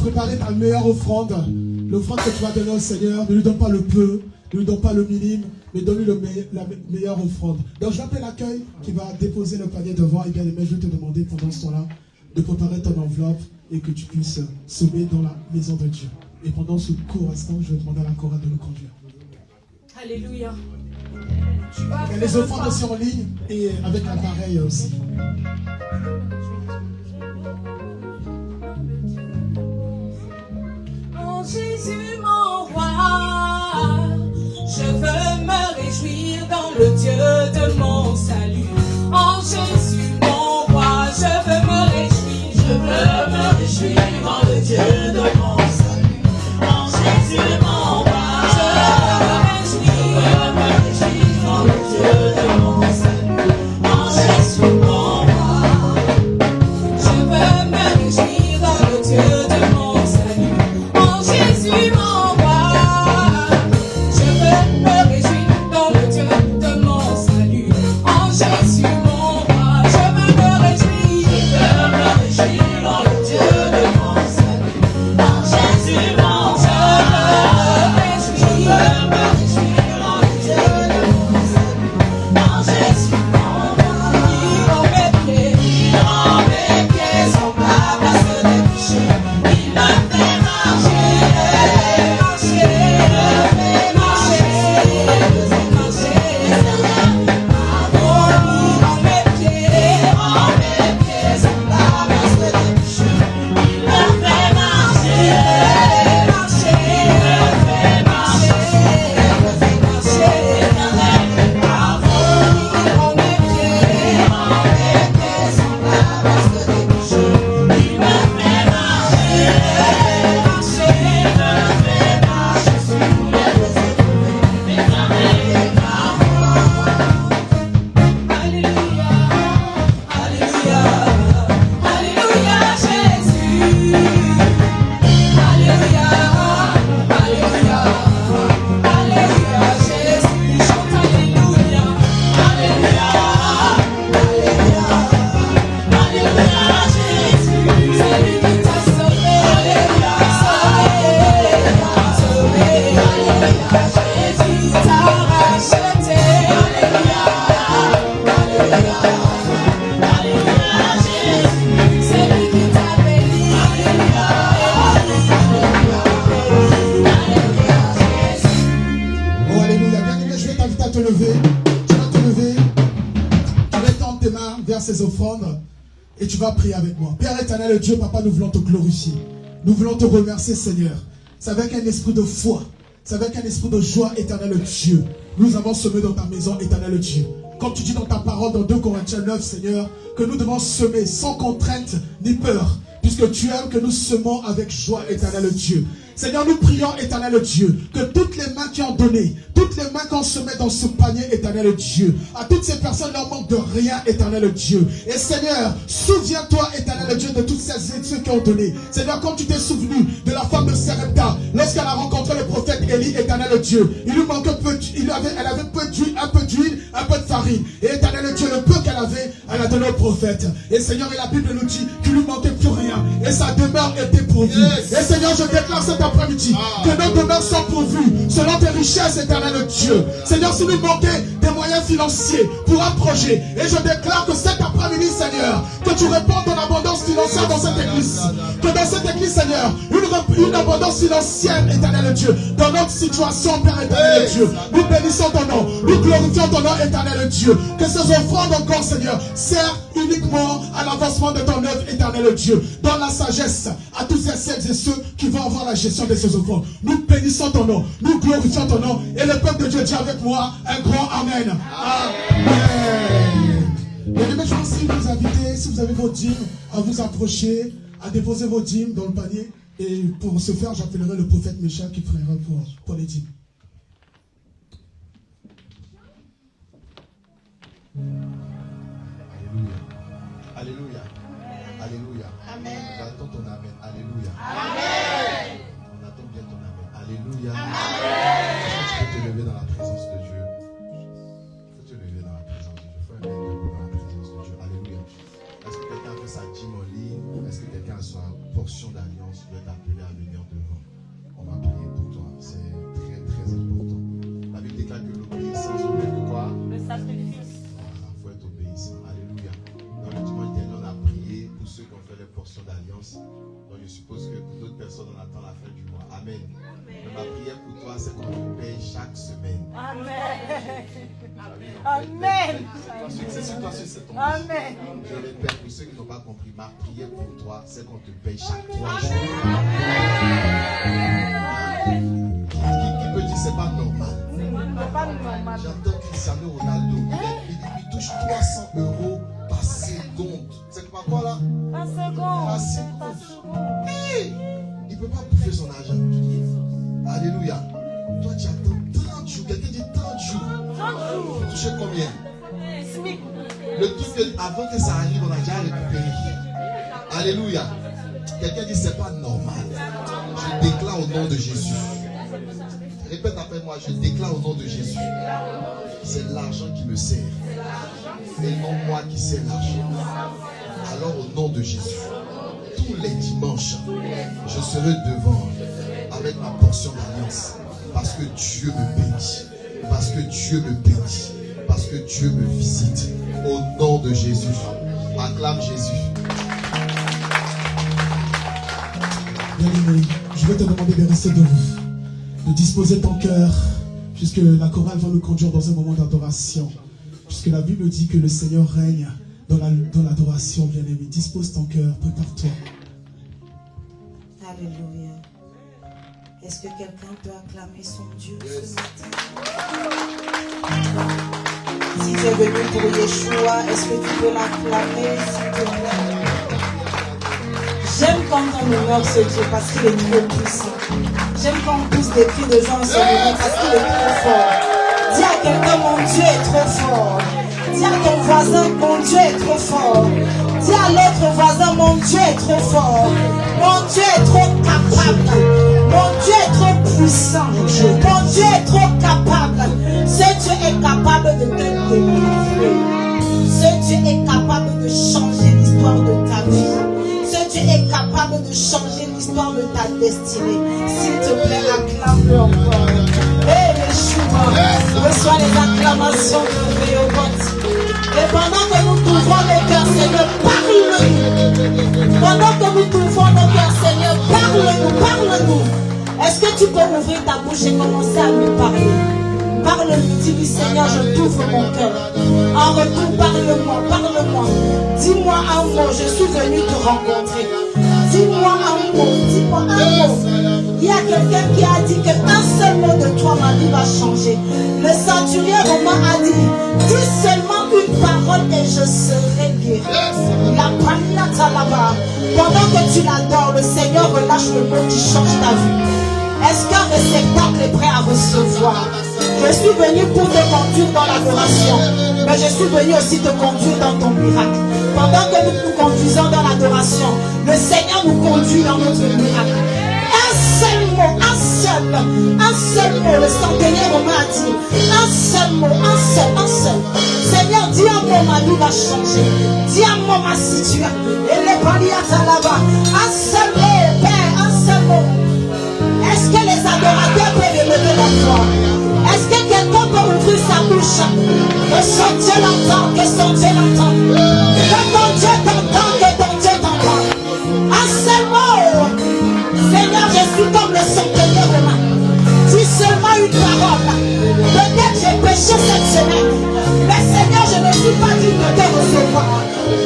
préparer ta meilleure offrande. L'offrande que tu vas donner au Seigneur, ne lui donne pas le peu, ne lui donne pas le minime, mais donne-lui la meilleure offrande. Donc j'appelle l'accueil qui va déposer le panier devant. Et bien aimé, je vais te demander pendant ce temps-là de préparer ton enveloppe et que tu puisses semer dans la maison de Dieu. Et pendant ce court instant, je vais demander à la chorale de nous conduire. Alléluia. Il y a les offrandes aussi en ligne et avec l'appareil aussi. Oh Jésus mon roi, je veux me réjouir dans le Dieu de mon salut. Oh Jésus mon roi, je veux me réjouir dans le Dieu de mon salut. Oh Jésus mon roi, je veux me réjouir dans le Dieu de mon salut. Oh Jésus mon roi, je veux me réjouir dans le Dieu de mon salut. Oh Jésus mon roi, je veux me réjouir dans le Dieu de mon salut. Oh Jésus mon roi, je veux me réjouir dans le Dieu de mon salut. Oh Jésus mon roi, je veux me réjouir dans le Dieu de mon salut. Oh Jésus mon roi, il rend mes pieds sont pas parce que des péchés. Il me fait marcher, marcher, il me fait marcher. Oh, il rend mes pieds sont pas parce que des péchés. Il me fait marcher, marcher, il me fait marcher, il me fait marcher. Il rend mes pieds sont pas parce que des péchés. Il me fait marcher, marcher, il me fait marcher sur les étoiles. Alléluia, Alléluia, Alléluia Jésus. Alléluia, Alléluia, Alléluia Jésus. Chante Alléluia, Alléluia, Alléluia, Alléluia Jésus. C'est lui qui t'a sauvé, Alléluia, sauvé, Alléluia Jésus t'a racheté, Alléluia, Alléluia, Alléluia Jésus. C'est lui qui t'a béni, Alléluia, Alléluia, Alléluia Jésus. Oh alléluia, bien aimé, je vais t'inviter à te lever. Tu vas te lever, tu vas tendre tes mains vers ces offrandes et tu vas prier avec moi. Père éternel, Dieu, Papa, nous voulons te glorifier. Nous voulons te remercier, Seigneur. C'est avec un esprit de foi, c'est avec un esprit de joie, éternel Dieu. Nous avons semé dans ta maison, éternel Dieu. Comme tu dis dans ta parole dans 2 Corinthiens 9, Seigneur, que nous devons semer sans contrainte ni peur, puisque tu aimes que nous semons avec joie, éternel Dieu. Seigneur, nous prions, éternel Dieu, que toutes les mains qui ont donné, toutes les mains qu'on se met dans ce panier, éternel Dieu, à toutes ces personnes n'en manque de rien, éternel Dieu. Et Seigneur, souviens-toi, éternel Dieu, de toutes celles et ceux qui ont donné. Seigneur, comme tu t'es souvenu de la femme de Sarepta, lorsqu'elle a rencontré le prophète Élie, éternel Dieu, il lui manquait elle avait un peu d'huile, un peu de farine. Et éternel Dieu, le peu qu'elle avait, elle a donné au prophète. Et Seigneur, et la Bible nous dit qu'il lui manquait plus rien. Et sa demeure était pourvue. Et Seigneur, je déclare cet après-midi que nos demeures sont pourvues selon tes richesses, éternel Dieu. Seigneur, si nous manquait des moyens financiers pour un projet, et je déclare que cet après-midi, Seigneur, que tu réponds ton abondance financière dans cette église. Que dans cette église, Seigneur, une abondance financière, éternel Dieu, dans notre situation, Père éternel Dieu. Nous bénissons ton nom, nous glorifions ton nom, éternel Dieu. Que ces offrandes encore, Seigneur, servent uniquement à l'avancement de ton œuvre, éternel Dieu. Dans la sagesse, à tous celles et ceux qui vont avoir la gestion de ces offrandes. Nous bénissons ton nom, nous glorifions ton nom. Et le peuple de Dieu dit avec moi un grand Amen. Amen. Bien aimés, je veux aussi vous inviter, si vous avez vos dîmes, à vous approcher, à déposer vos dîmes dans le panier. Et pour ce faire, j'appellerai le prophète Mécha qui priera pour les dîmes. Alléluia. Alléluia. Amen. On attend ton Amen. Alléluia. Amen. On attend bien ton Amen. Alléluia. Amen. Est-ce que tu peux te lever dans la présence de Dieu? Faut te lever dans la présence de Dieu. Faut un mec dans la présence de Dieu. Alléluia. Est-ce que quelqu'un a fait sa dîme en ligne? Est-ce que quelqu'un a sa portion d'alliance? Je vais t'appeler portion d'alliance. Donc je suppose que pour d'autres personnes, on attend la fin du mois. Amen. Mais ma prière pour toi, c'est qu'on te paye chaque semaine. Amen. Amen. C'est sur toi, c'est ton Amen. Je répète, pour ceux qui n'ont pas compris, ma prière pour toi, c'est qu'on te paye chaque 3 jours. Qui peut dire c'est pas normal? J'entends Cristiano Ronaldo, il touche 300 € par seconde. C'est pas quoi là? Par seconde. Par seconde. Hey! Il ne peut pas bouffer son argent. Alléluia. Toi tu attends 30 jours. Quelqu'un dit 30 jours. 30 jours. Tu touches combien? SMIC. Le truc que avant que ça arrive, on a déjà récupéré. Alléluia. Quelqu'un dit c'est pas normal. Je déclare au nom de Jésus. Répète après moi, je déclare au nom de Jésus. C'est l'argent qui me sert. Et non moi qui sers l'argent. Alors au nom de Jésus, tous les dimanches, je serai devant avec ma portion d'alliance. Parce que Dieu me bénit. Parce que Dieu me bénit. Parce que Dieu me visite. Au nom de Jésus. Acclame Jésus. Bien-aimé, je vais te demander de rester debout, de disposer ton cœur, puisque la chorale va nous conduire dans un moment d'adoration. Puisque la Bible dit que le Seigneur règne dans l'adoration, bien-aimé. Dispose ton cœur, prépare-toi. Alléluia. Est-ce que quelqu'un peut acclamer son Dieu ce matin? Si tu es venu pour Yeshua, est-ce que tu peux l'acclamer, s'il te plaît? J'aime quand on honore ce Dieu parce qu'il est trop puissant. J'aime quand on pousse des cris de joie en ce moment parce qu'il est trop fort. Dis à quelqu'un, mon Dieu est trop fort. Dis à ton voisin, mon Dieu est trop fort. Dis à l'autre voisin, mon Dieu est trop fort. Mon Dieu est trop capable. Mon Dieu est trop puissant. Mon Dieu est trop capable. Ce Dieu est capable de te délivrer. Ce Dieu est capable de changer l'histoire de ta vie. Ce Dieu est capable de changer l'histoire de ta destinée. S'il te plaît, acclame-le encore. Hey, Yeshua, reçois les acclamations de Réhoboth. Et pendant que nous t'ouvrons nos cœurs, Seigneur, parle-nous. Pendant que nous t'ouvrons nos cœurs, Seigneur, parle-nous, parle-nous. Est-ce que tu peux ouvrir ta bouche et commencer à lui parler? Parle-lui, dis-lui, Seigneur, je t'ouvre mon cœur. En retour, parle-moi, parle-moi. Dis-moi un mot, je suis venu te rencontrer. Dis-moi un mot, dis-moi un mot. Il y a quelqu'un qui a dit qu'un seul mot de toi, ma vie va changer. Le centurion romain a dit, dis seulement une parole et je serai guéri. La palmiata là-bas. Pendant que tu l'adores, le Seigneur relâche le mot qui change ta vie. Est-ce qu'un réceptacle est prêt à recevoir? Je suis venu pour te conduire dans l'adoration, mais je suis venu aussi te conduire dans ton miracle. Pendant que nous nous conduisons dans l'adoration, le Seigneur nous conduit dans notre miracle. Un seul mot, un seul mot, le centenier romain a dit, un seul mot, un seul. Seigneur, dis un mot, ma vie va changer. Dis un mot, ma situation. Et les paliats là-bas, un seul mot, Père, un seul mot. Est-ce que les adorateurs peuvent élever leur voix? Est-ce que quelqu'un peut ouvrir sa bouche? Que son Dieu l'entende, que son Dieu l'entende. Que ton Dieu t'entende, que ton Dieu t'entende. Un seul mot. Seigneur, je suis comme le centenier romain. Dis seulement une parole. Peut-être j'ai péché cette semaine. Mais Seigneur, je ne suis pas digne de te recevoir.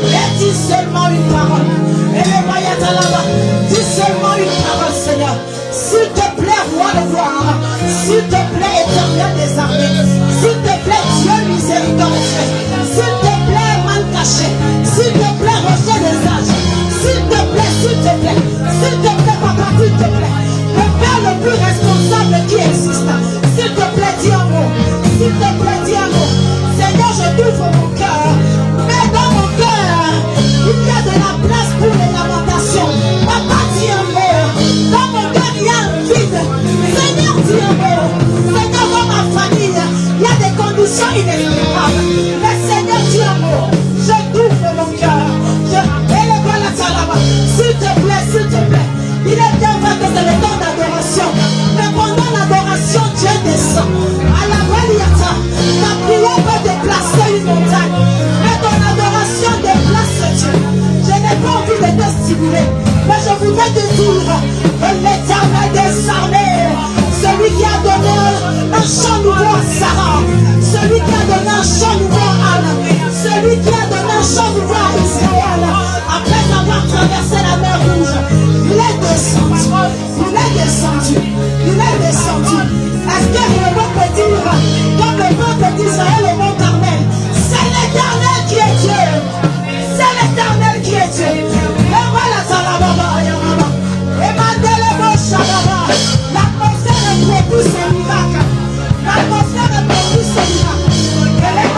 Et dis seulement une parole. Et les voyants là-bas. Dis seulement une parole, Seigneur. S'il te plaît, roi de gloire. S'il te plaît, éternel des armées. S'il te plaît, Dieu miséricordieux. S'il te plaît, mal caché. S'il te plaît, rocher des âges. S'il te plaît, s'il te plaît. S'il te plaît, papa, s'il te plaît. Le Père le plus responsable qui existe. S'il te plaît, dis un mot. S'il te plaît, dis un mot. Seigneur, je t'ouvre mon cœur. Mais dans mon cœur, il y a de la place pour les lamentations. Papa, dis un mot. Dans mon cœur, il y a un vide. Seigneur, dis un mot. Seigneur, dans ma famille, il y a des conditions inexplicables. Mais Seigneur, dis un mot. Je t'ouvre mon cœur. Et le voilà là-bas. S'il te plaît, tribulé. Mais je voudrais te dire que l'Éternel des armées, celui qui a donné un chant nouveau à Sarah, celui qui a donné un chant nouveau à Anne, celui qui a donné un chant nouveau à Israël, après avoir traversé la mer Rouge, il est descendu, il est descendu, il est descendu. Est-ce que le mot peut dire, comme le peuple d'Israël au mont Carmel, c'est l'Éternel qui est Dieu, c'est l'Éternel qui est Dieu. Et voilà ça la baba, et mandele bo shababa. L'atmosphère est propice au miracle, l'atmosphère est propice au miracle. Et les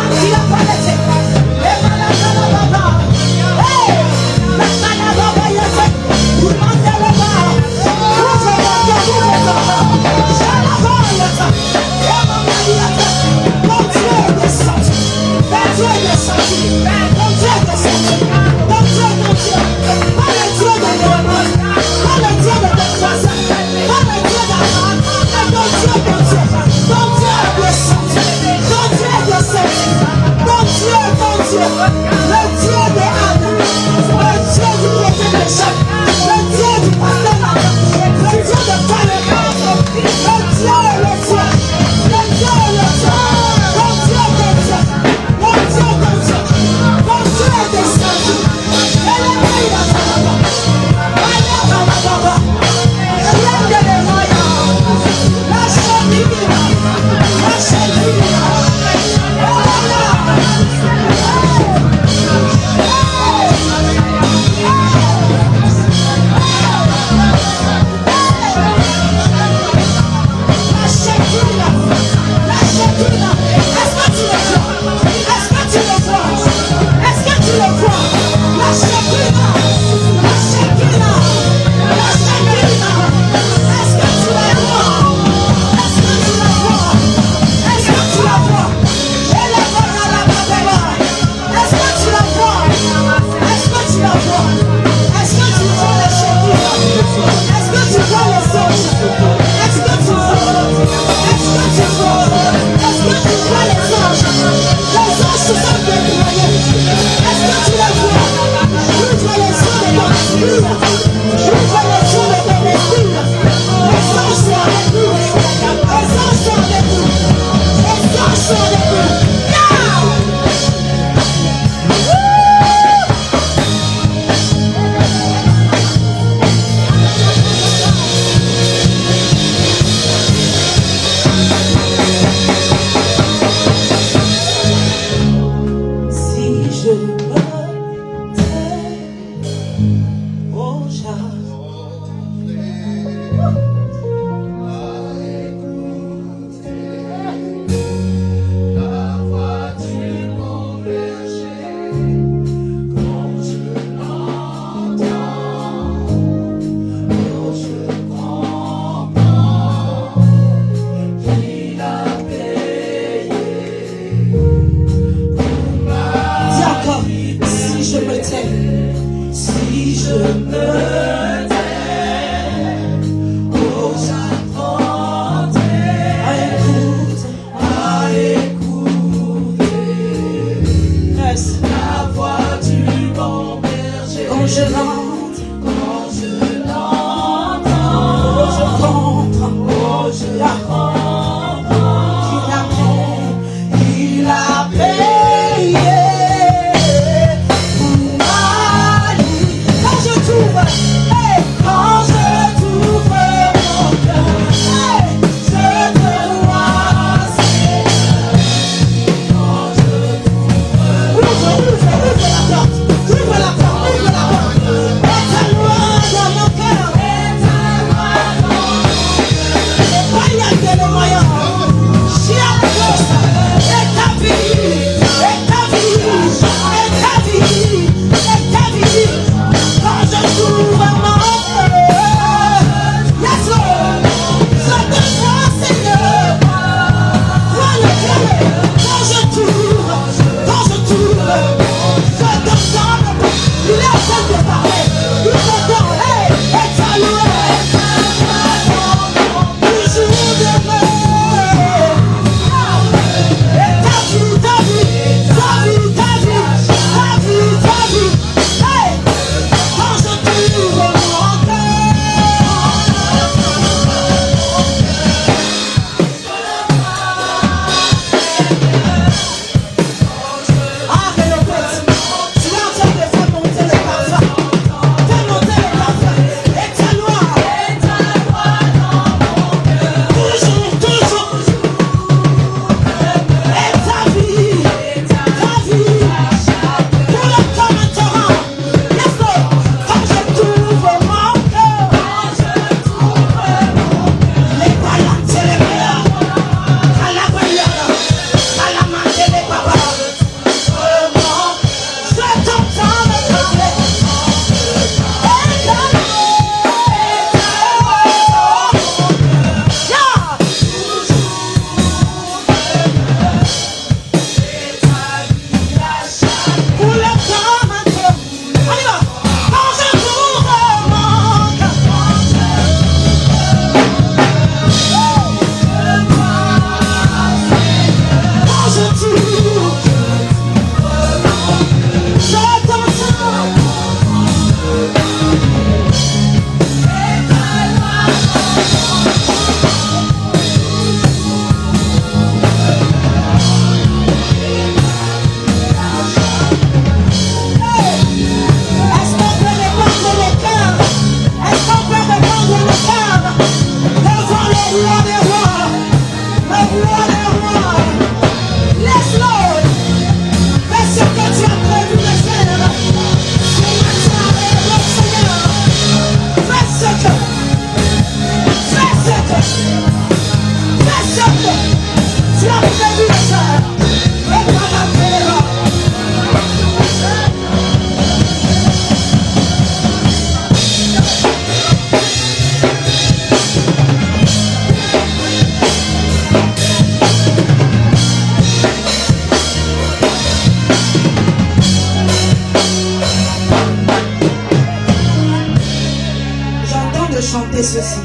te chanter ceci.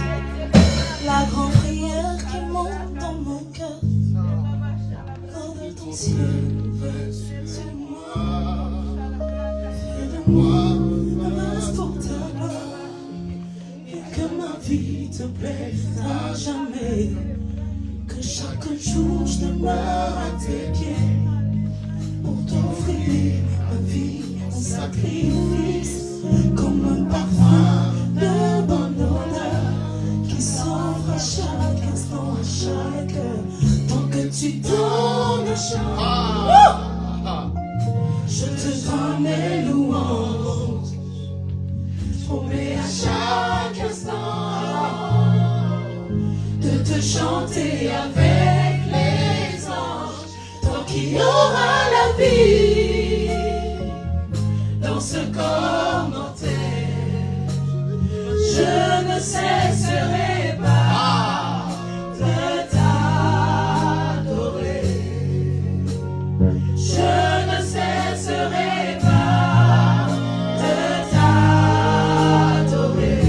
La grande prière qui monte dans mon cœur. Garde ton ciel ouvert sur moi. Fais de moi un vase pour ta gloire. Et que ma vie te plaise à jamais. Que chaque jour je demeure à tes pieds. Pour t'offrir ma vie en sacrifice. Comme un parfum de bonne odeur qui s'offre à chaque instant, à chaque heure. Tant que tu donnes à chaque je te donne les louanges. Je promets à chaque instant de te chanter avec les anges. Tant qu'il y aura la vie dans ce corps mortel, je ne cesserai pas de t'adorer. Je ne cesserai pas de t'adorer.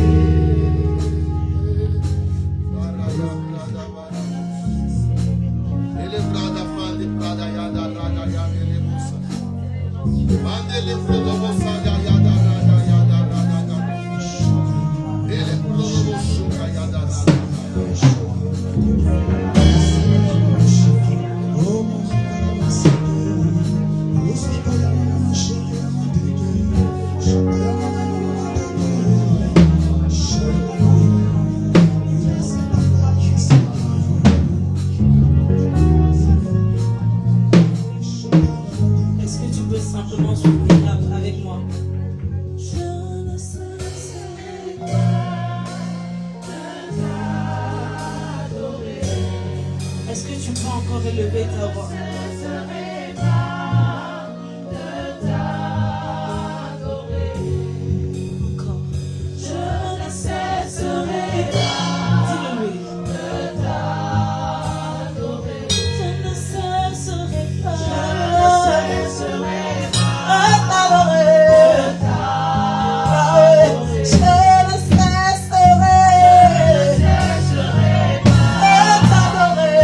Est-ce que tu peux simplement suivre avec moi? Je ne cesserai pas de t'adorer. Est-ce que tu peux encore élever ta voix? Je ne cesserai pas de t'adorer. Encore. Je ne cesserai pas de t'adorer. Je ne cesserai pas. Je ne cesserai pas de t'adorer. Je ne cesserai pas de t'adorer.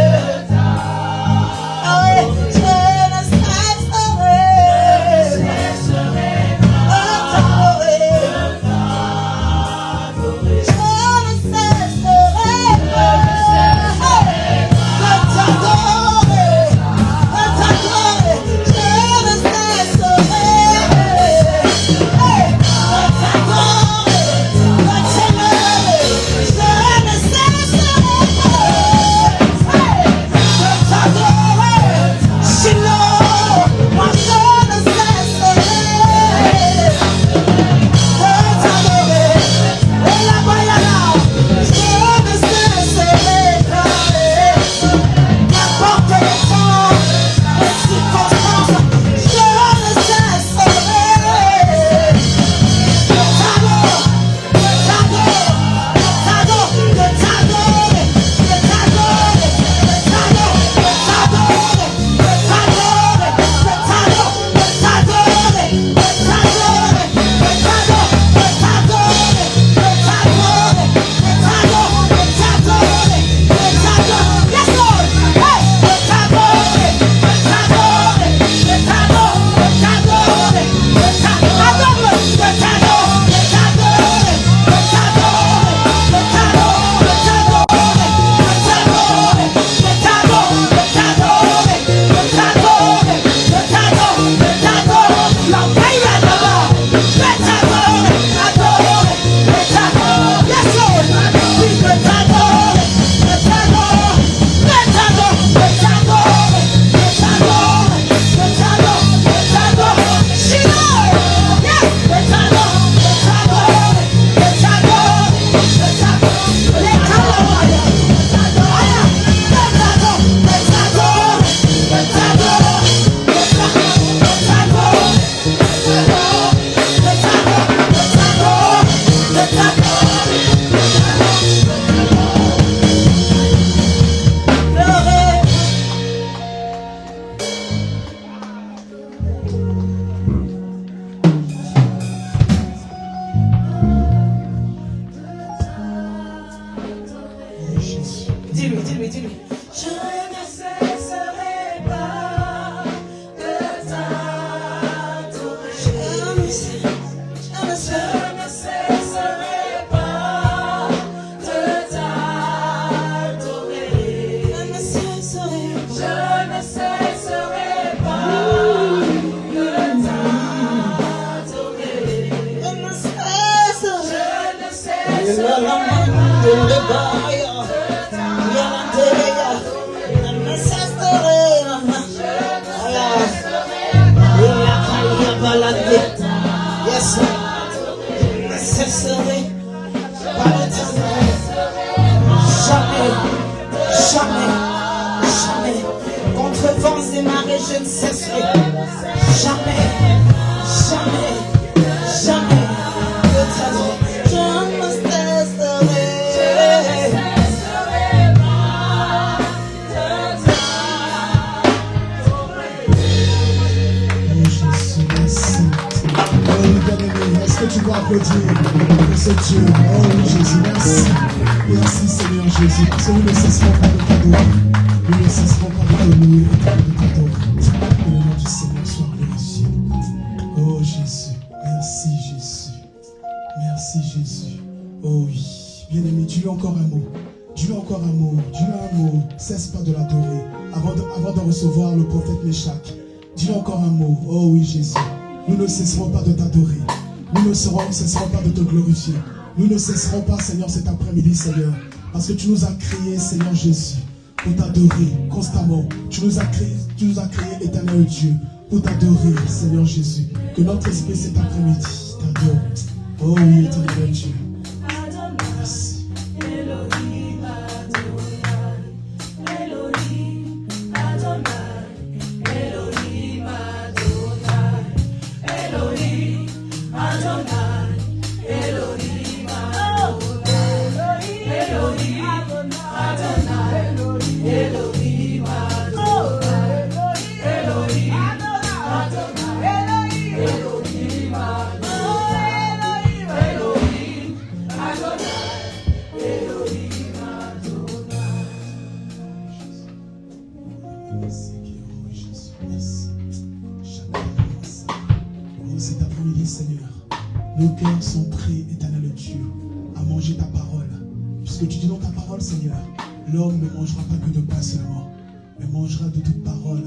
Dis-lui. Je ne cesserai pas de t'adorer. Je ne cesserai pas de t'adorer. Je ne cesserai pas de t'adorer. Je ne cesserai pas. Yes, je ne cesserai pas de t'adorer. Jamais. Contre vents et marées, je ne cesserai jamais de t'adorer. Je ne cesserai pas de t'adorer. Oh Jésus, merci. Oh bien-aimé, est-ce que tu peux applaudir pour ce Dieu? Oh Jésus, merci. Merci Seigneur Jésus, parce que nous ne cesserons pas de t'adorer. Nous ne cesserons pas de te louer et de t'adorer. Que le nom du Seigneur soit glorifié. Oh Jésus, merci Jésus. Merci Jésus. Oh oui, bien-aimé, dis-lui encore un mot. Dis-lui encore un mot. Dis-lui un mot. Cesse pas de l'adorer. Avant de recevoir le prophète Méchac, dis-lui encore un mot. Oh oui Jésus. Nous ne cesserons pas de t'adorer. Nous ne cesserons pas de te glorifier. Nous ne cesserons pas, Seigneur, cet après-midi, Seigneur. Parce que tu nous as créés, Seigneur Jésus, pour t'adorer constamment. Tu nous as créés, éternel Dieu, pour t'adorer, Seigneur Jésus. Que notre esprit cet après-midi t'adore. Oh oui, éternel Dieu. Merci. Cet après-midi, Seigneur, nos cœurs sont prêts, éternel Dieu, à manger ta parole. Puisque tu dis dans ta parole, Seigneur, l'homme ne mangera pas que de pain seulement, mais mangera de toute parole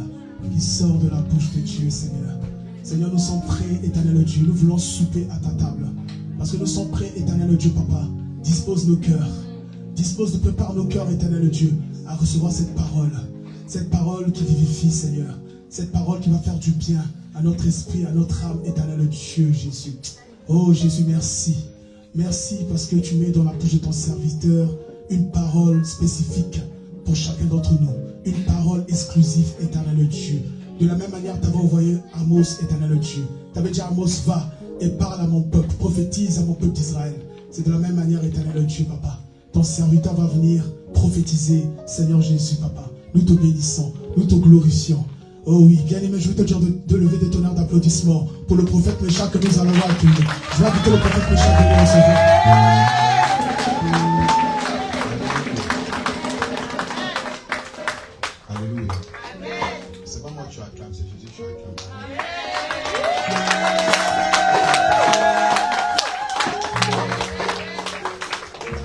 qui sort de la bouche de Dieu, Seigneur. Seigneur, nous sommes prêts, éternel Dieu, nous voulons souper à ta table. Parce que nous sommes prêts, éternel Dieu, Papa. Dispose nos cœurs. Prépare nos cœurs, éternel Dieu, à recevoir cette parole qui vivifie, Seigneur. Cette parole qui va faire du bien à notre esprit, à notre âme, éternel Dieu, Jésus. Oh Jésus, merci. Merci parce que tu mets dans la bouche de ton serviteur une parole spécifique pour chacun d'entre nous. Une parole exclusive, éternel Dieu. De la même manière, tu avais envoyé Amos, éternel Dieu. Tu avais dit à Amos, va et parle à mon peuple, prophétise à mon peuple d'Israël. C'est de la même manière, éternel Dieu, Papa. Ton serviteur va venir prophétiser, Seigneur Jésus, Papa. Nous te bénissons, nous te glorifions. Oh oui, bien-aimé, je vais te dire de lever des tonnerres d'applaudissements pour le prophète Méchac que nous allons accueillir. Je vais inviter le prophète Méchac à venir recevoir. Alléluia. C'est pas moi que tu acclames, c'est Jésus que tu acclames.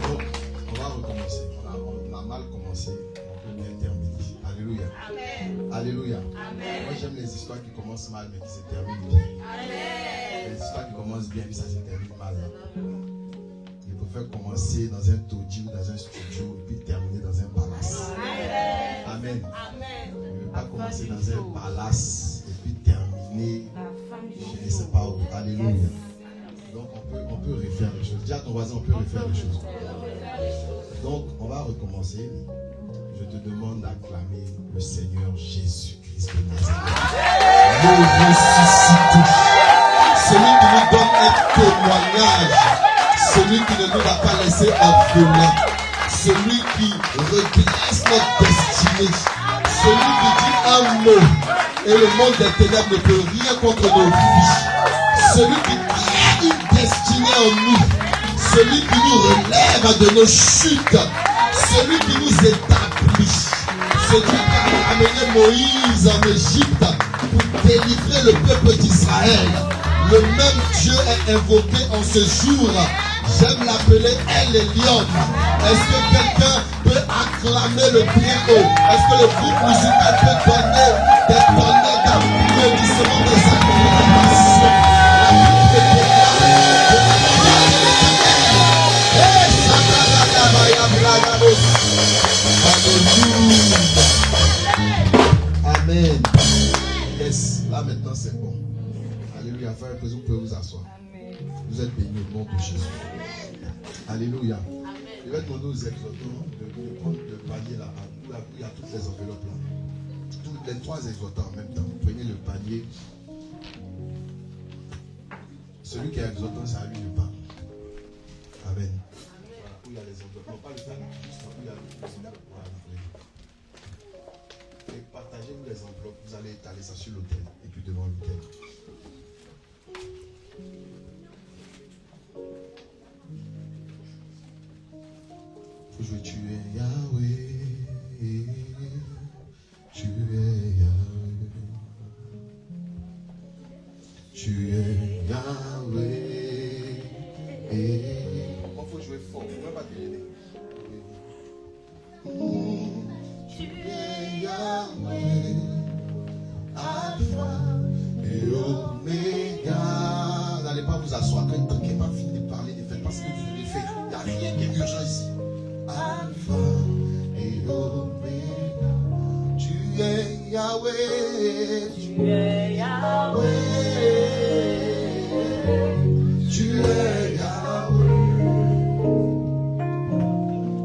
Donc, on va recommencer. On a mal commencé, on peut bien terminer. Alléluia. Alléluia. Moi j'aime les histoires qui commencent mal mais qui se terminent bien. Les histoires qui commencent bien puis ça se termine mal. Je préfère commencer dans un taudis ou dans un studio et puis terminer dans un palace. Amen. Je ne veux pas commencer dans un palace et puis terminer je ne sais pas où. Alléluia. Donc on peut refaire les choses. Dis à ton voisin, on peut refaire les choses. Donc on va recommencer. Je te demande d'acclamer le Seigneur Jésus-Christ de Nazareth. Le ressuscité. Celui qui nous donne un témoignage. Celui qui ne nous a pas laissé orphelins. Celui qui redresse notre destinée. Celui qui dit un mot. Et le monde des ténèbres ne peut rien contre nos vies. Celui qui crée une destinée en nous. Celui qui nous relève de nos chutes. celui qui nous établit, celui qui a amené Moïse en Égypte pour délivrer le peuple d'Israël. Le même Dieu est invoqué en ce jour. J'aime l'appeler El Elyon. Est-ce que quelqu'un peut acclamer le très haut? Est-ce que le groupe musical peut donner des tonnerres d'applaudissements, des acclamations? Amen. Yes, là maintenant c'est bon. Alléluia. Frère, vous pouvez vous asseoir. Vous êtes bénis au nom de Jésus. Alléluia. Je vais demander aux exhortants de prendre le panier là, où il y a toutes les enveloppes là. Tous les 3 exhortants en même temps. Prenez le panier. Celui qui est exhortant, c'est à lui de parler. Amen. Voilà, où il y a les enveloppes. Non, pas le faire, juste où il y a les enveloppes. Voilà. Et partagez-vous les enveloppes. Vous allez étaler ça sur l'autel et puis devant l'autel. Faut jouer, tu es Yahweh, tu es Yahweh, tu es Yahweh. Moi, faut jouer fort, faut même pas te gêner. Tu es Yahweh, Alpha et Oméga. Vous n'allez pas vous asseoir. Quand quelqu'un n'a pas fini de parler, ne faites pas ce que vous voulez faire. Il n'y a rien qui est urgent ici. Alpha et Oméga. Tu es Yahweh. Tu es Yahweh. Tu es Yahweh.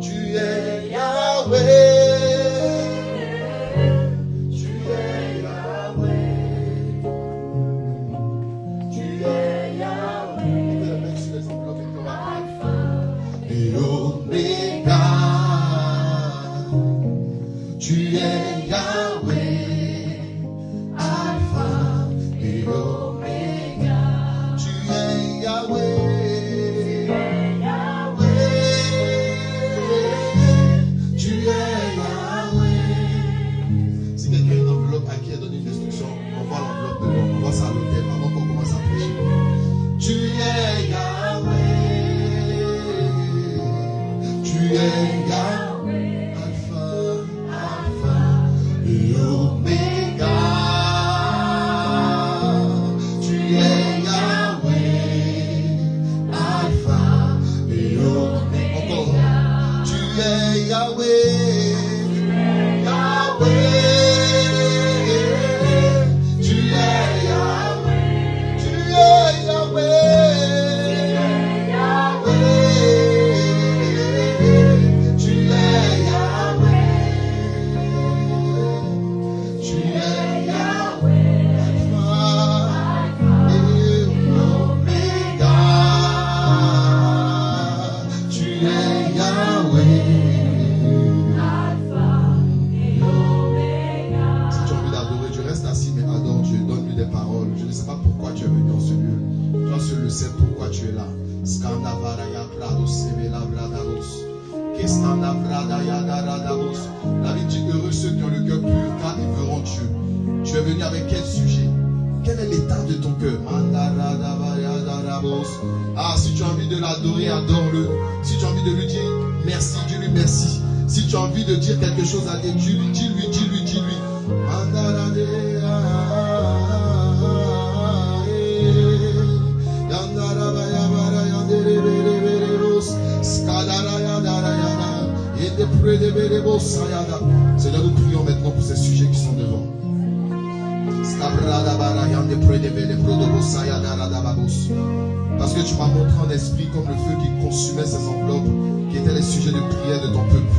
Tu es Yahweh. La Bible dit heureux ceux qui ont le cœur pur car ils verront Dieu. Tu es venu avec quel sujet? Quel est l'état de ton cœur? Ah, si tu as envie de l'adorer, adore-le. Si tu as envie de lui dire merci, dis-lui merci. Si tu as envie de dire quelque chose à Dieu, dis-lui. Seigneur, nous prions maintenant pour ces sujets qui sont devant. Parce que tu m'as montré en esprit comme le feu qui consumait ces enveloppes, qui étaient les sujets de prière de ton peuple.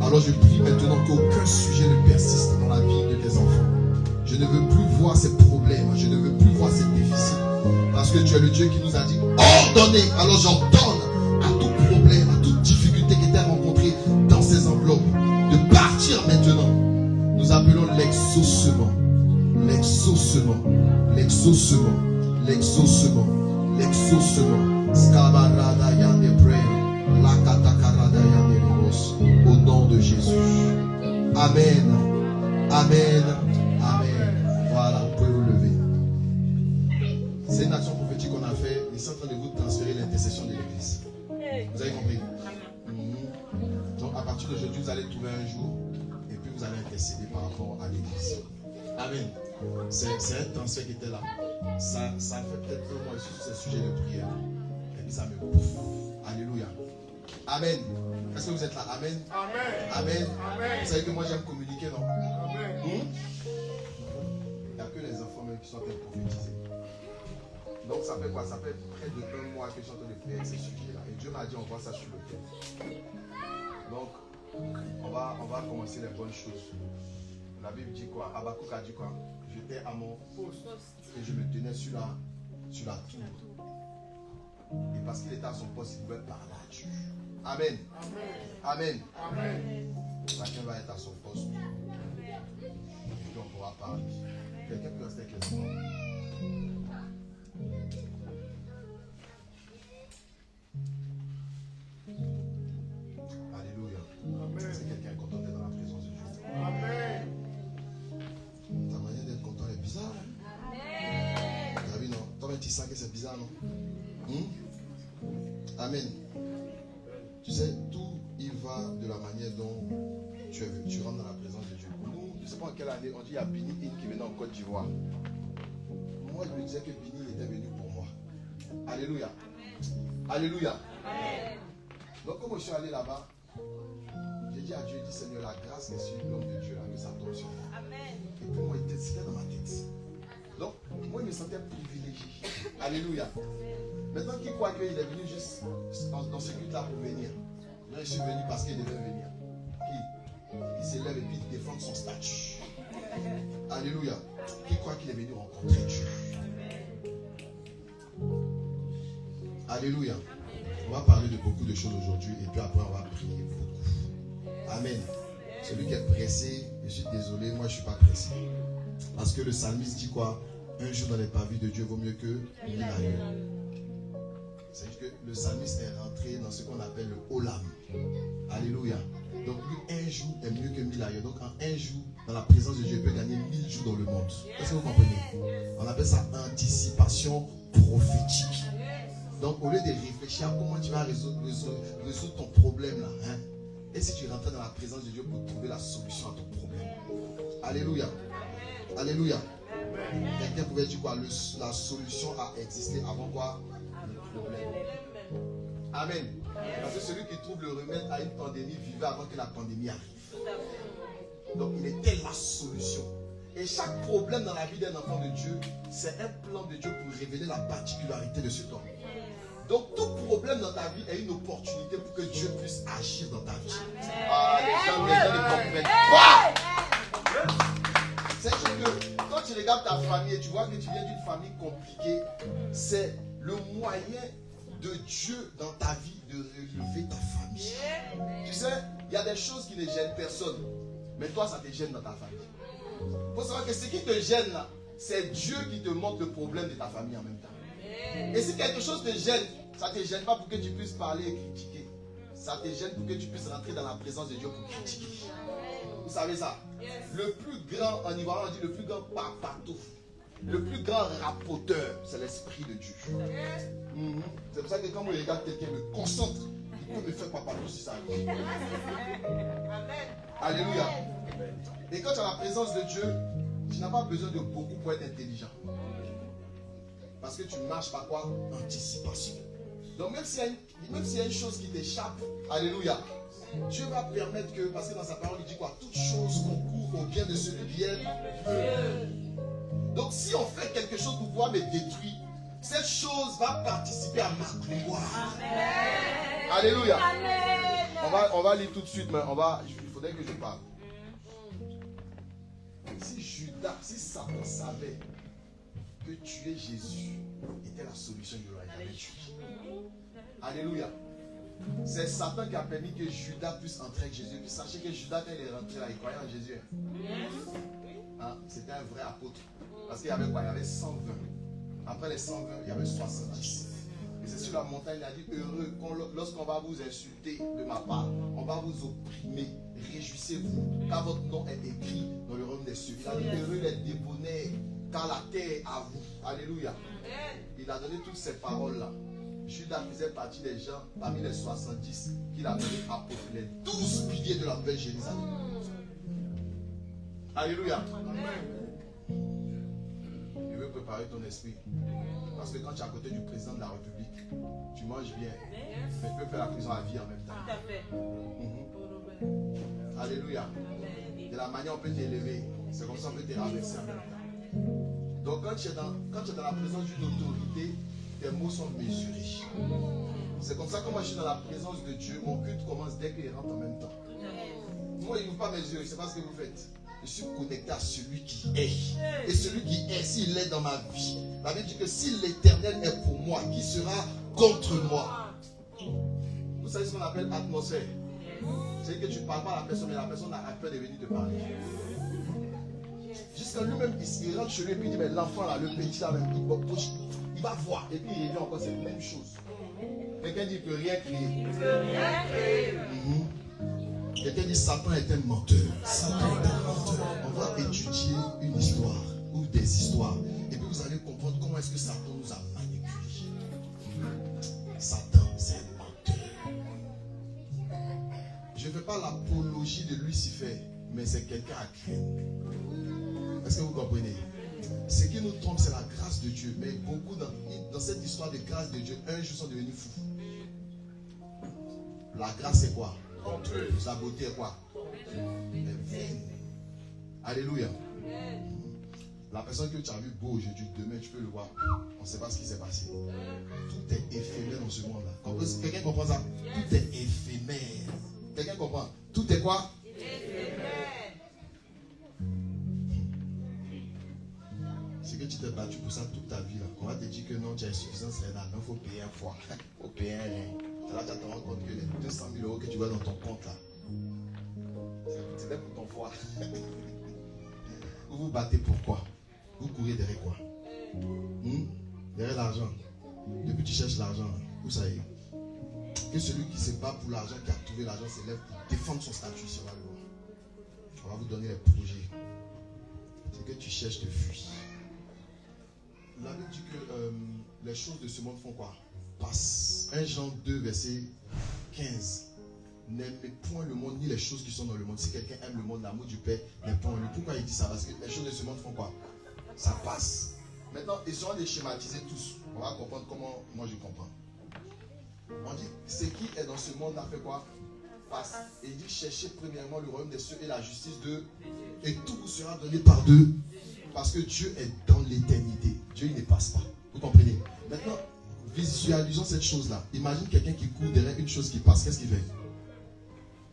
Alors je prie maintenant qu'aucun sujet ne persiste dans la vie de tes enfants. Je ne veux plus voir ces problèmes, je ne veux plus voir ces déficits. Parce que tu es le Dieu qui nous a dit ordonnez. Alors j'ordonne à tout problème, à toute difficulté qui était rencontrée dans ces enveloppes de partir maintenant. Nous appelons l'exaucement. Skabarada yande pray. La katakarada yande rebos. Au Amen. Amen. Amen. Voilà, vous pouvez vous lever. C'est une action prophétique qu'on a fait. Ils sont en train de vous transférer l'intercession de l'église. Vous avez compris? Donc à partir d'aujourd'hui, vous allez trouver un jour et puis vous allez intercéder par rapport à l'église. Amen. C'est un transfert qui était là. Ça fait peut-être un mois sur ce sujet de prière. Et puis ça me bouffe. Alléluia. Amen. Est-ce que vous êtes là? Amen. Amen. Vous savez que moi j'aime communiquer, non? Il n'y a que les enfants même qui sont en train de prophétiser. Donc ça fait quoi? Ça fait près de 1 mois que je suis en train de prier avec ces sujets-là. Et Dieu m'a dit on voit ça sur le terrain. Donc on va commencer les bonnes choses. La Bible dit quoi? Habakkuk a dit quoi? J'étais à mon poste et je me tenais sur la tour. Et parce qu'il était à son poste, il pouvait parler à Dieu. Amen. Amen. Chacun va être à son poste. Et puis on pourra parler. Quelqu'un peut rester avec les enfants. Alléluia. C'est quelqu'un est content d'être dans la présence de Dieu. Amen. Ta manière d'être content est bizarre. Hein? Tu as vu, non? Toi-même, tu sens que c'est bizarre, non? Amen. Tu sais, tout il va de la manière dont tu rentres dans la présence de Dieu. Nous, je ne sais pas en quelle année, on dit il y a Bini In qui venait en Côte d'Ivoire. Moi, je me disais que Bini était venu pour moi. Alléluia. Alléluia. Amen. Donc, comme je suis allé là-bas, j'ai dit à Dieu, j'ai dit Seigneur, la grâce est sur l'homme de Dieu, là, que ça tombe sur moi. Amen. Et puis moi, c'était dans ma tête. Donc, moi, je me sentais privilégié. Alléluia. Maintenant, qui croit qu'il est venu juste dans ce culte-là pour venir? Moi, je suis venu parce qu'il devait venir. Qui s'élève et puis il défend son statut. Alléluia. Qui croit qu'il est venu rencontrer Dieu? Alléluia. On va parler de beaucoup de choses aujourd'hui et puis après on va prier beaucoup. Amen. Celui qui est pressé, je suis désolé, moi je ne suis pas pressé. Parce que le psalmiste dit quoi? Un jour dans les pavis de Dieu vaut mieux que 1000 ailleurs. C'est-à-dire que le psalmiste est rentré dans ce qu'on appelle le Olam. Alléluia. Donc lui, un jour est mieux que 1000 ailleurs. Donc en un jour, dans la présence de Dieu, il peut gagner 1000 jours dans le monde. Est-ce que vous comprenez? On appelle ça anticipation prophétique. Donc au lieu de réfléchir à comment tu vas résoudre ton problème là, hein, et si tu rentres dans la présence de Dieu pour trouver la solution à ton problème. Alléluia. Alléluia. Quelqu'un pouvait dire quoi? La solution a existé avant quoi? Le problème. Amen. Parce que celui qui trouve le remède à une pandémie vivait avant que la pandémie arrive. Donc il était la solution. Et chaque problème dans la vie d'un enfant de Dieu, c'est un plan de Dieu pour révéler la particularité de cet homme. Donc tout problème dans ta vie est une opportunité pour que Dieu puisse agir dans ta vie. Ah, les gens ne comprennent pas. C'est que quand tu regardes ta famille et tu vois que tu viens d'une famille compliquée, c'est le moyen de Dieu dans ta vie de relever ta famille. Tu sais, il y a des choses qui ne gênent personne, mais toi ça te gêne dans ta famille. Il faut savoir que ce qui te gêne là, c'est Dieu qui te montre le problème de ta famille en même temps. Et si quelque chose te gêne, ça ne te gêne pas pour que tu puisses parler et critiquer. Ça te gêne pour que tu puisses rentrer dans la présence de Dieu pour critiquer. Vous savez ça? Le plus grand, en Ivoire on dit le plus grand papatou, le plus grand rapoteur, c'est l'esprit de Dieu. C'est pour ça que quand je regarde quelqu'un me concentre, il peut me faire papatou si ça arrive. Alléluia. Et quand tu as la présence de Dieu, tu n'as pas besoin de beaucoup pour être intelligent. Parce que tu marches par quoi? Anticipation. Donc même s'il y a une chose qui t'échappe, alléluia, Dieu va permettre que, parce que dans sa parole il dit quoi? Toute chose concourt au bien de celui qui aime Dieu. Donc si on fait quelque chose pour pouvoir me détruire, cette chose va participer à ma gloire. Amen. Alléluia. Amen. On va lire tout de suite, mais il faudrait que je parle. Si Satan savait que tuer Jésus était la solution, il l'aurait jamais tué. Alléluia. C'est Satan qui a permis que Judas puisse entrer avec Jésus. Sachez que Judas, quand il est rentré là, il croyait en Jésus. Hein? C'était un vrai apôtre. Parce qu'il y avait quoi? Il y avait 120. Après les 120, il y avait 70. Et c'est sur la montagne, il a dit heureux lorsqu'on va vous insulter de ma part, on va vous opprimer. Réjouissez-vous, car votre nom est écrit dans le royaume des cieux. Il a dit heureux les débonnaires, car la terre est à vous. Alléluia. Il a donné toutes ces paroles-là. Judas faisait partie des gens, parmi les 70, qu'il a donné apôtres, les 12 piliers de la nouvelle Jérusalem. Alléluia. Je veux préparer ton esprit. Parce que quand tu es à côté du président de la République, tu manges bien. Mais tu peux faire la prison à vie en même temps. Alléluia. De la manière on peut t'élever, c'est comme ça on peut te rabaisser en même temps. Donc quand tu es dans la présence d'une autorité, tes mots sont mesurés. C'est comme ça que moi je suis dans la présence de Dieu. Mon culte commence dès qu'il rentre en même temps. Moi il ne faut pas mesurer, c'est pas ce que vous faites. Je suis connecté à celui qui est. Et celui qui est, s'il est dans ma vie, la Bible dit que si l'Éternel est pour moi, qui sera contre moi? Vous savez ce qu'on appelle atmosphère. C'est que tu ne parles pas à la personne, mais la personne a peur de venir te parler. Jusqu'à lui-même, il rentre chez lui et puis il dit, mais l'enfant là, le petit là, il va voir. Et puis il revient encore, c'est la même chose. Quelqu'un dit, il ne peut rien créer. Quelqu'un dit, Satan est un menteur. Satan est un menteur. On va étudier une histoire ou des histoires. Et puis vous allez comprendre comment est-ce que Satan nous a manipulés. Satan, c'est un menteur. Je ne fais pas l'apologie de Lucifer, mais c'est quelqu'un à craindre. Est-ce que vous comprenez? Ce qui nous trompe, c'est la grâce de Dieu. Mais beaucoup dans cette histoire de grâce de Dieu, un jour sont devenus fous. La grâce, c'est quoi? La beauté est quoi? Alléluia. La personne que tu as vu beau aujourd'hui, demain tu peux le voir. On ne sait pas ce qui s'est passé. Tout est éphémère dans ce monde-là. Quelqu'un comprend ça? Tout est éphémère. Quelqu'un comprend? Tout est quoi? Éphémère. C'est que tu t'es battu pour ça toute ta vie là. On va te dire que non, tu as insuffisance rénale. Non, il faut payer un foie. Il faut payer un rein. C'est là que tu te rends compte que les 200 000 euros que tu vois dans ton compte là, c'était pour ton foie. Vous vous battez pourquoi? Vous courez derrière quoi? Derrière l'argent. Depuis que tu cherches l'argent, vous savez que celui qui se bat pour l'argent, qui a trouvé l'argent, s'élève pour défendre son statut. On va le voir. On va vous donner les projets. C'est que tu cherches de fuir. La Bible dit que les choses de ce monde font quoi? Passe. 1 Jean 2, verset 15. N'aimez point le monde ni les choses qui sont dans le monde. Si quelqu'un aime le monde, l'amour du Père n'est pas en lui. Pourquoi il dit ça? Parce que les choses de ce monde font quoi? Ça passe. Maintenant, essayons de les schématiser tous. On va comprendre comment moi je comprends. On dit, ce qui est dans ce monde a fait quoi? Passe. Et il dit, cherchez premièrement le royaume des cieux et la justice de... Et tout vous sera donné par deux. Parce que Dieu est dans l'éternité. Dieu, il ne passe pas. Vous comprenez? Maintenant, visualisons cette chose-là. Imagine quelqu'un qui court derrière une chose qui passe. Qu'est-ce qu'il fait?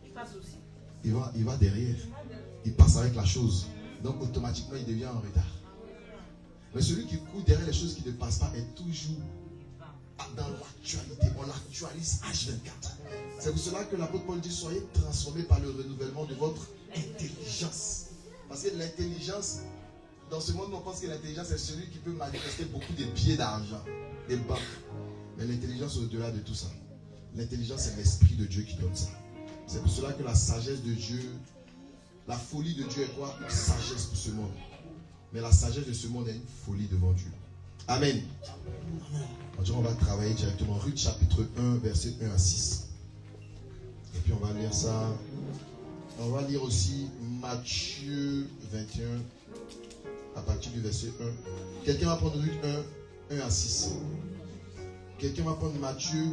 Il passe aussi. Il va derrière. Il passe avec la chose. Donc, automatiquement, il devient en retard. Mais celui qui court derrière les choses qui ne passent pas est toujours dans l'actualité. On l'actualise H24. C'est pour cela que l'apôtre Paul dit, soyez transformés par le renouvellement de votre intelligence. Parce que l'intelligence, dans ce monde, on pense que l'intelligence est celui qui peut manifester beaucoup de billets d'argent, des banques. Mais l'intelligence est au-delà de tout ça. L'intelligence, c'est l'esprit de Dieu qui donne ça. C'est pour cela que la sagesse de Dieu, la folie de Dieu est quoi? Une sagesse pour ce monde. Mais la sagesse de ce monde est une folie devant Dieu. Amen. Aujourd'hui, on va travailler directement. Ruth chapitre 1, verset 1 à 6. Et puis on va lire ça. On va lire aussi Matthieu 21, à partir du verset 1. Quelqu'un va prendre Ruth 1, 1 à 6. Quelqu'un va prendre Matthieu,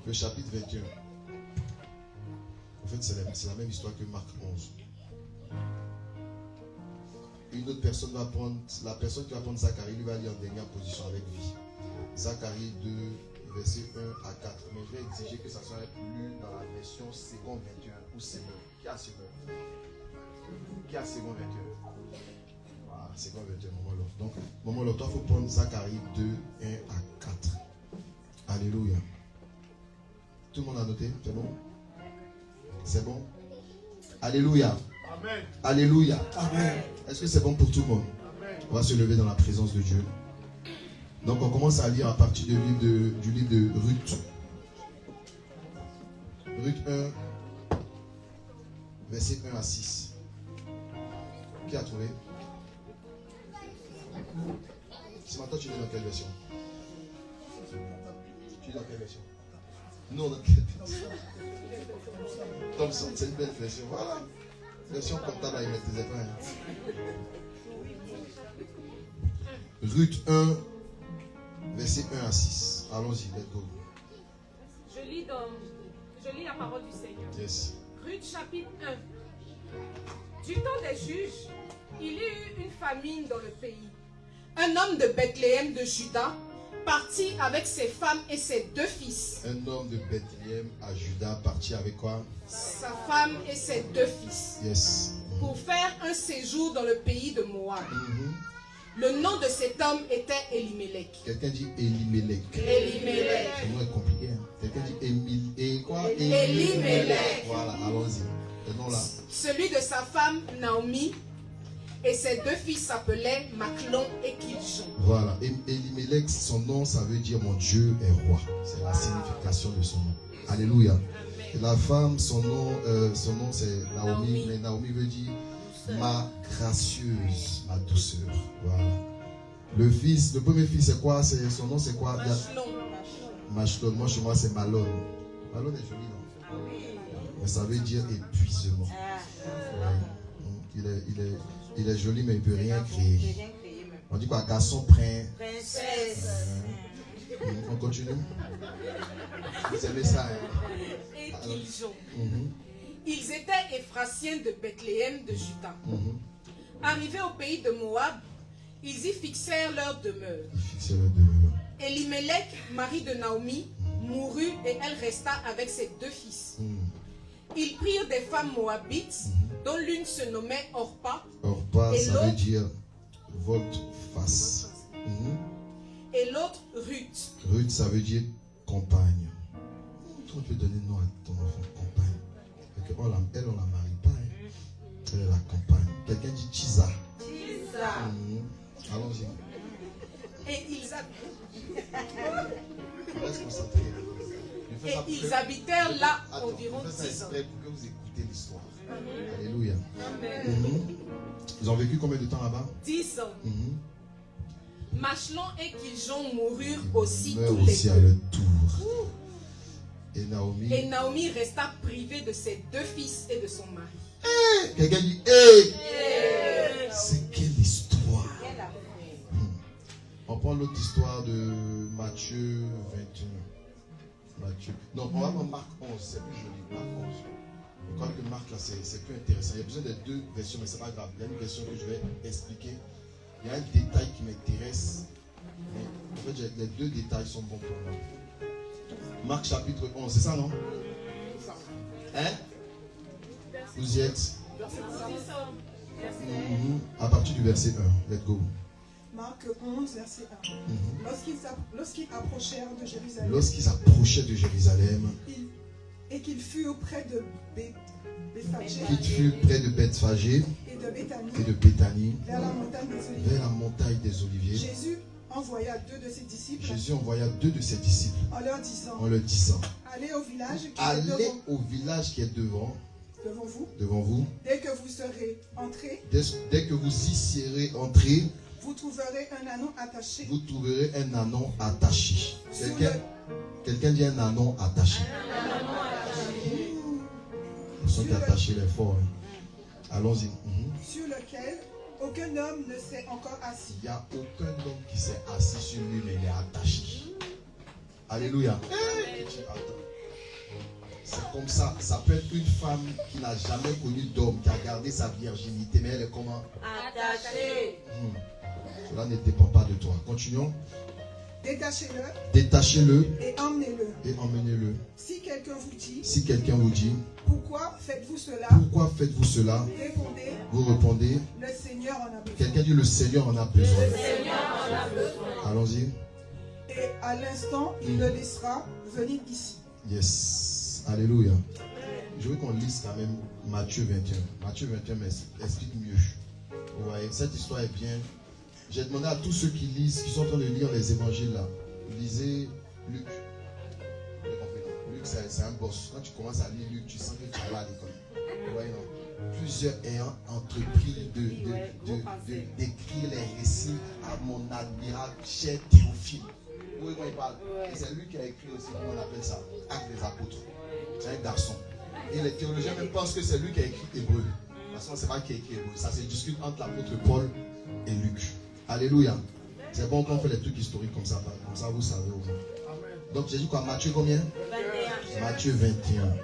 le chapitre 21. En fait, c'est la même histoire que Marc 11. Une autre personne va prendre, la personne qui va prendre Zacharie, lui va lire en dernière position avec vie. Zacharie 2, verset 1 à 4. Mais je vais exiger que ça soit lu dans la version second 21 ou second. Qui a second? Qui a second 21? Voilà, second 21, Maman Love. Donc, Maman Love, toi, il faut prendre Zacharie 2, 1 à 4. Alléluia. Tout le monde a noté? C'est bon? C'est bon? Alléluia. Amen. Alléluia. Amen. Est-ce que c'est bon pour tout le monde? Amen. On va se lever dans la présence de Dieu. Donc on commence à lire à partir du livre de Ruth. Ruth 1, verset 1 à 6. Qui a trouvé? Ce matin, tu es dans quelle version? Tu es dans quelle version? Non, dans quelle version? Thompson, c'est une belle version. Voilà. Version comptable avec tes épingles. Ruth 1, verset 1 à 6. Allons-y, let's go. Je lis la parole du Seigneur. Yes. Ruth chapitre 1. Du temps des juges, il y eut une famine dans le pays. Un homme de Bethléem de Juda partit avec ses femmes et ses 2 fils. Un homme de Bethléem à Juda parti avec quoi? Sa femme et ses 2 fils. Yes. Pour faire un séjour dans le pays de Moab. Mm-hmm. Le nom de cet homme était Elimelech. Quelqu'un dit Elimelech. Elimelech. Le nom est compliqué. Hein? Quelqu'un dit quoi? Elimelech. Voilà, allons-y. Le nom là. Celui de sa femme Naomi et ses 2 fils s'appelaient Maclon et Kiljon. Voilà. Elimelech, son nom, ça veut dire mon Dieu est roi. C'est la signification de son nom. Alléluia. Et la femme, son nom c'est Naomi. Mais Naomi veut dire ma gracieuse, ma douceur. Voilà. Le premier fils, c'est quoi? Son nom, c'est quoi? Machlon. Moi, chez moi, c'est Malone. Malone est joli, non? Mais ça veut dire épuisement. Ouais. Il est joli, mais il ne peut rien créer. On dit quoi? Garçon princesse. On continue. Vous aimez ça, hein? Et Kiljon. Ils étaient Éphratiens de Bethléem de Juda. Arrivés au pays de Moab, ils y fixèrent leur demeure. Elimelech, mari de Naomi, mourut et elle resta avec ses 2 fils. Ils prirent des femmes moabites, dont l'une se nommait Orpa. Orpa, ça veut dire volte-face. Et l'autre Ruth. Ruth, ça veut dire compagne. Tu peux donner le nom à ton enfant, compagne. Elle, on ne la marie pas. Hein. Elle est la compagne. Quelqu'un dit Tisa. Allons-y. Et ils habitèrent là environ 10 ans. Pour que vous écoutez l'histoire. Alléluia. Ils ont vécu combien de temps là-bas? 10 ans. Machlon et Kiljon moururent aussi Meurent tous les aussi 2. à leur tour. Et Naomi resta privée de ses 2 fils et de son mari. Quelqu'un dit c'est quelle histoire? On prend l'autre histoire de Matthieu 21. Non, on va voir Marc 11, c'est plus joli. Marc 11. Je crois que Marc là c'est plus intéressant. Il y a besoin des 2 versions, mais c'est pas grave. Il y a une version que je vais expliquer. Il y a un détail qui m'intéresse. Mais en fait, les 2 détails sont bons pour moi. Marc chapitre 11, c'est ça, non? Hein? Vous y êtes? À partir du verset 1, let's go. Marc 11, verset 1. Lorsqu'ils approchèrent de Jérusalem, et qu'ils furent près de Bethphagée et de Béthanie, vers la montagne des Oliviers, Jésus envoya 2 de ses disciples en leur disant allez au village qui est devant vous. Dès que vous serez entrés, dès que vous y serez entrés, vous trouverez un anon attaché. Quelqu'un dit un anon attaché. Ils sont attachés les forts. Hein. Allons-y. Sur lequel aucun homme ne s'est encore assis. Il n'y a aucun homme qui s'est assis sur lui, mais il est attaché. Alléluia. C'est comme ça. Ça peut être une femme qui n'a jamais connu d'homme, qui a gardé sa virginité, mais elle est comment? Attachée. Cela ne dépend pas de toi. Continuons. Détachez-le et emmenez-le. Si quelqu'un vous dit, pourquoi faites-vous cela? Vous répondez, le Seigneur en a besoin. Quelqu'un dit, le Seigneur en a besoin. Allons-y. Et à l'instant, il le laissera venir ici. Yes. Alléluia. Je veux qu'on lise quand même Matthieu 21. Matthieu 21 explique mieux. Vous voyez, cette histoire est bien J'ai demandé à tous ceux qui lisent, qui sont en train de lire les évangiles là, lisez Luc. Vous avez compris, non? Luc, c'est un boss. Quand tu commences à lire Luc, tu sens que tu vas à l'école. Ouais, non. Plusieurs ayant entrepris d'écrire les récits à mon admirable cher Théophile. Oui, quand il parle. Et c'est lui qui a écrit aussi, comment on appelle ça, Actes des apôtres. C'est un garçon. Et les théologiens même pensent que c'est lui qui a écrit Hébreu. Parce qu'on ne sait pas qui a écrit Hébreu. Ça se discute entre l'apôtre Paul et Luc. Alléluia. C'est bon qu'on fait les trucs historiques comme ça vous savez au moins. Donc j'ai dit quoi? Matthieu combien? 21. Matthieu 21.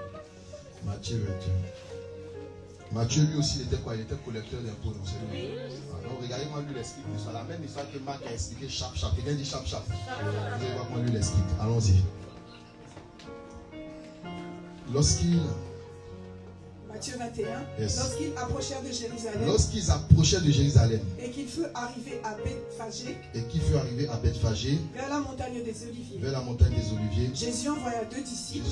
Matthieu 21. Matthieu lui aussi il était quoi? Il était collecteur d'impôts. Alors regardez-moi lui l'explique. C'est la même histoire que Marc a expliqué chap. Quelqu'un dit chap. Vous allez voir comment lui l'explique. Allons-y. Matthieu 21. Yes. Lorsqu'ils approchèrent de Jérusalem. Et qu'il fut arrivé à Bethphagée. Vers la montagne des Oliviers. Jésus envoya deux disciples.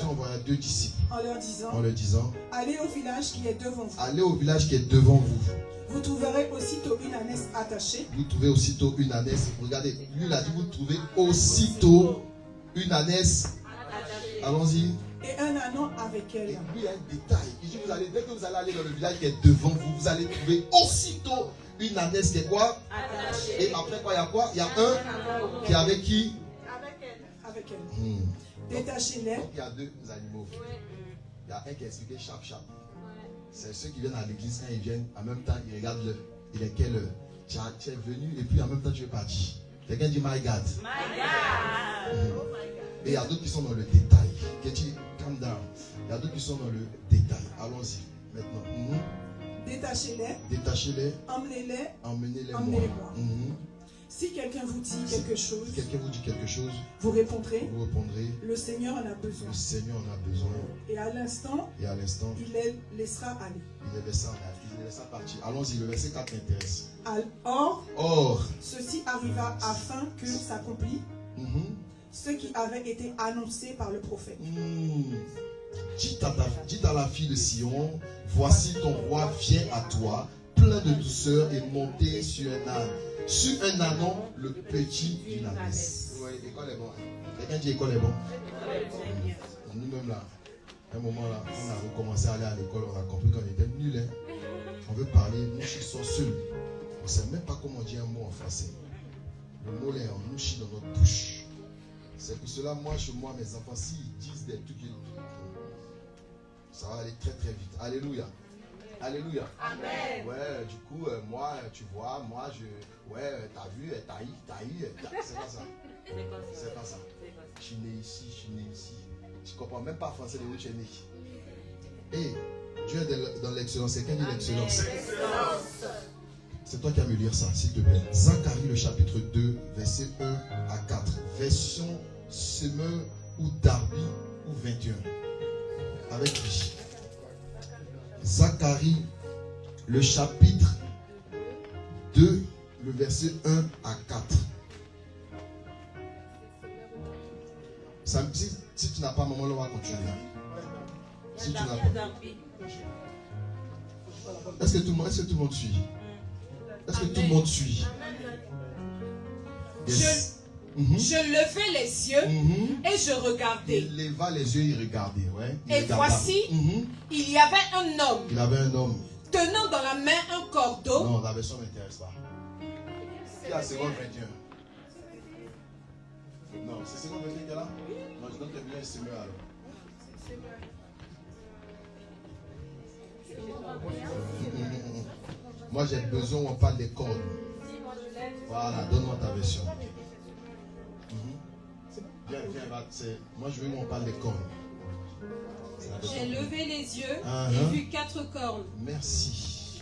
En leur disant. Allez au village qui est devant vous. Vous trouverez aussitôt une ânesse attachée. Regardez, lui il a dit vous trouvez aussitôt une ânesse. Allons-y. Et un ânon avec elle. Et lui il y a un détail. Il dit dès que vous allez aller dans le village qui est devant vous, vous allez trouver aussitôt une ânesse qui est quoi? Attachée. Et après quoi, il y a quoi? Il y a un qui est avec qui? Avec elle. Détachez-les. Donc il y a deux animaux. Il y a un qui est expliqué chap. C'est ceux qui viennent à l'église, quand ils viennent, en même temps, ils regardent il est quelle heure. Tu es venu et puis en même temps tu es parti. Quelqu'un dit my God. Et il y a d'autres qui sont dans le détail. Calm down. Il y a d'autres qui sont dans le détail. Allons-y maintenant. Détachez-les. Emmenez-les moi. Si quelqu'un vous dit quelque chose, vous répondrez. Le Seigneur en a besoin. Et à l'instant, il les laissera aller. Il les laissera partir. Allons-y, le verset 4 m'intéresse. Or, ceci arriva afin que s'accomplisse ce qui avait été annoncé par le prophète. Dites à la fille de Sion, voici ton roi vient à toi, plein de douceur et monté sur un âne. Sur un ânon, le petit d'une ânesse. Oui, l'école est bon. Quelqu'un dit l'école est bon. Nous-mêmes là, à un moment là, on a recommencé à aller à l'école, on a compris qu'on était nuls. On veut parler, nous chissons seuls. On ne sait même pas comment dire un mot en français. Le mot là, on nous chie dans notre bouche. C'est pour cela, moi, chez moi, mes enfants, s'ils disent des trucs, ça va aller très très vite. Alléluia. Amen. Ouais, du coup, moi, tu vois, t'as vu, taï. C'est pas ça. Je suis né ici. Je comprends même pas français de où tu es né. Et Dieu est dans l'excellence. C'est quelqu'un dit l'excellence. C'est toi qui as me lire ça, s'il te plaît. Zacharie, le chapitre 2, verset 1 à 4. Version Semeur ou Darby ou 21. Avec lui. Zacharie, le chapitre 2, le verset 1 à 4. Si tu n'as pas, maman, on va continuer. Si tu n'as pas. Est-ce que tout le monde suit? Est-ce que tout le monde suit? Yes. Je levai les yeux et je regardais. Il leva les yeux et regardait. Ouais. Et voici, il y avait un homme. Tenant dans la main un cordeau. Non, la version ne m'intéresse pas. Qui a seconde 21? Non, c'est seconde 21 qui est là? Non, je donne que bien c'est mieux alors. Moi j'ai besoin où on parle des cordes. Voilà, donne-moi ta version. Viens, moi je veux où on parle des cornes. J'ai levé les yeux et vu 4 cornes. Merci.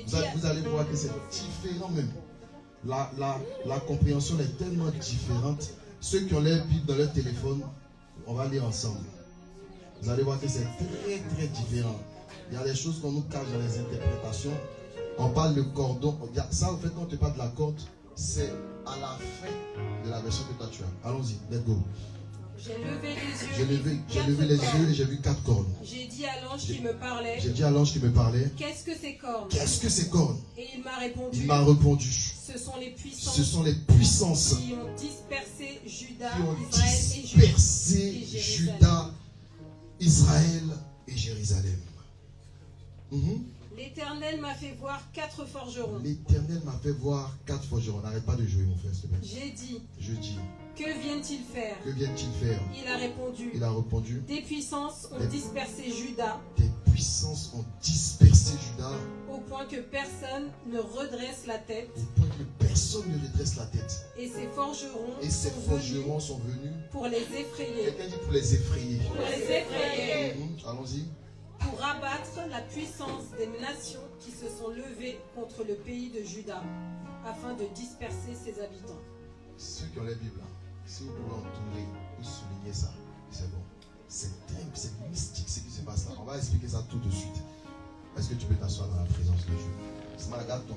Vous allez voir que c'est différent même. La compréhension est tellement différente. Ceux qui ont leur Bible dans leur téléphone, on va lire ensemble. Vous allez voir que c'est très très différent. Il y a des choses qu'on nous cache dans les interprétations. On parle de cordon. Ça, en fait, quand on te parle de la corde, c'est à la fin de la version que toi tu as. Allons-y, let's go. J'ai levé les yeux. J'ai levé les yeux et j'ai vu 4 cornes. J'ai dit à l'ange qui me parlait. J'ai dit à l'ange qui me parlait. Qu'est-ce que ces cornes? Qu'est-ce que ces cornes? Et il m'a répondu. Il m'a répondu. Ce sont les puissances, qui ont dispersé Juda, Israël et Jérusalem. L'Éternel m'a fait voir 4 forgerons. L'Éternel m'a fait voir 4 forgerons. N'arrête pas de jouer, mon frère, s'il te plaît. Je dis. Que viennent-ils faire? Il a répondu. Des puissances ont dispersé Juda. Au point que personne ne redresse la tête. Et ces forgerons sont venus pour les effrayer. Quelqu'un dit pour les effrayer. Allons-y. Pour abattre la puissance des nations qui se sont levées contre le pays de Juda, afin de disperser ses habitants. Ceux qui ont les Bibles, si vous pouvez entourer ou souligner ça, c'est bon. C'est mystique ce qui se passe là. On va expliquer ça tout de suite. Est-ce que tu peux t'asseoir dans la présence de Dieu? Regarde ton.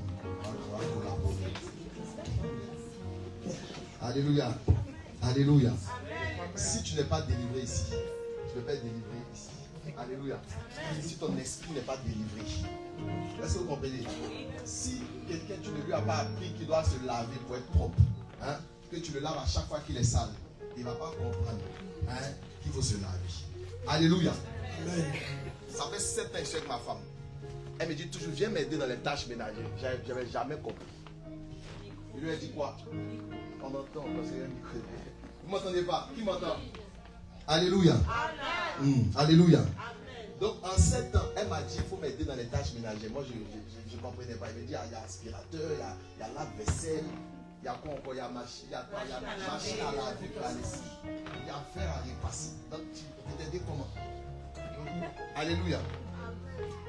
Alléluia. Alléluia. Si tu n'es pas délivré ici, tu ne peux pas être délivré ici. Alléluia. Si ton esprit n'est pas délivré, est-ce que vous comprenez? Si quelqu'un, tu ne lui as pas appris qu'il doit se laver pour être propre, que tu le laves à chaque fois qu'il est sale, il ne va pas comprendre qu'il faut se laver. Alléluia. Ça fait 7 ans que je suis avec ma femme. Elle me dit toujours, viens m'aider dans les tâches ménagères. Je n'avais jamais compris. Je lui ai dit quoi? On m'entend parce qu'il y a un micro. Vous ne m'entendez pas? Qui m'entend? Alléluia. Alléluia. Donc en 7 ans, elle m'a dit, il faut m'aider dans les tâches ménagères. Moi, je ne comprenais pas. Elle me dit, il y a aspirateur, il y a lave-vaisselle, il y a quoi encore, il y a machine à laver, il y a fer à repasser. Donc tu peux t'aider comment? Alléluia.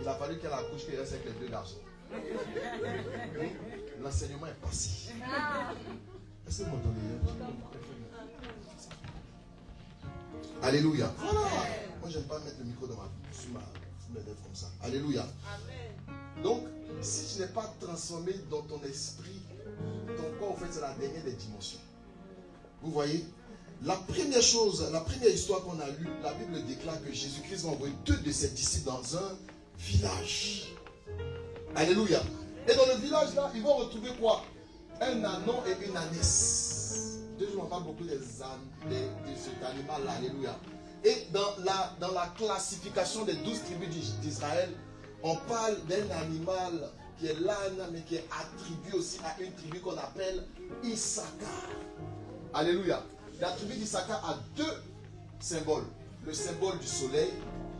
Il a fallu qu'elle accouche, qu'elle reste avec les 2 garçons. L'enseignement est passé. Est-ce que vous m'entendez? Alléluia. Voilà. Moi, j'aime pas mettre le micro sur mes lèvres comme ça. Alléluia. Donc, si tu n'es pas transformé dans ton esprit, ton corps, en fait, c'est la dernière des dimensions. Vous voyez? La première chose, la première histoire qu'on a lue, la Bible déclare que Jésus-Christ va envoyer 2 de ses disciples dans un village. Alléluia. Et dans le village là, ils vont retrouver quoi? Un ânon et une ânesse. Je m'en parle beaucoup de cet animal-là. Alléluia. Et dans la classification des 12 tribus d'Israël, on parle d'un animal qui est l'âne, mais qui est attribué aussi à une tribu qu'on appelle Issachar. Alléluia. La tribu d'Issachar a 2 symboles. Le symbole du soleil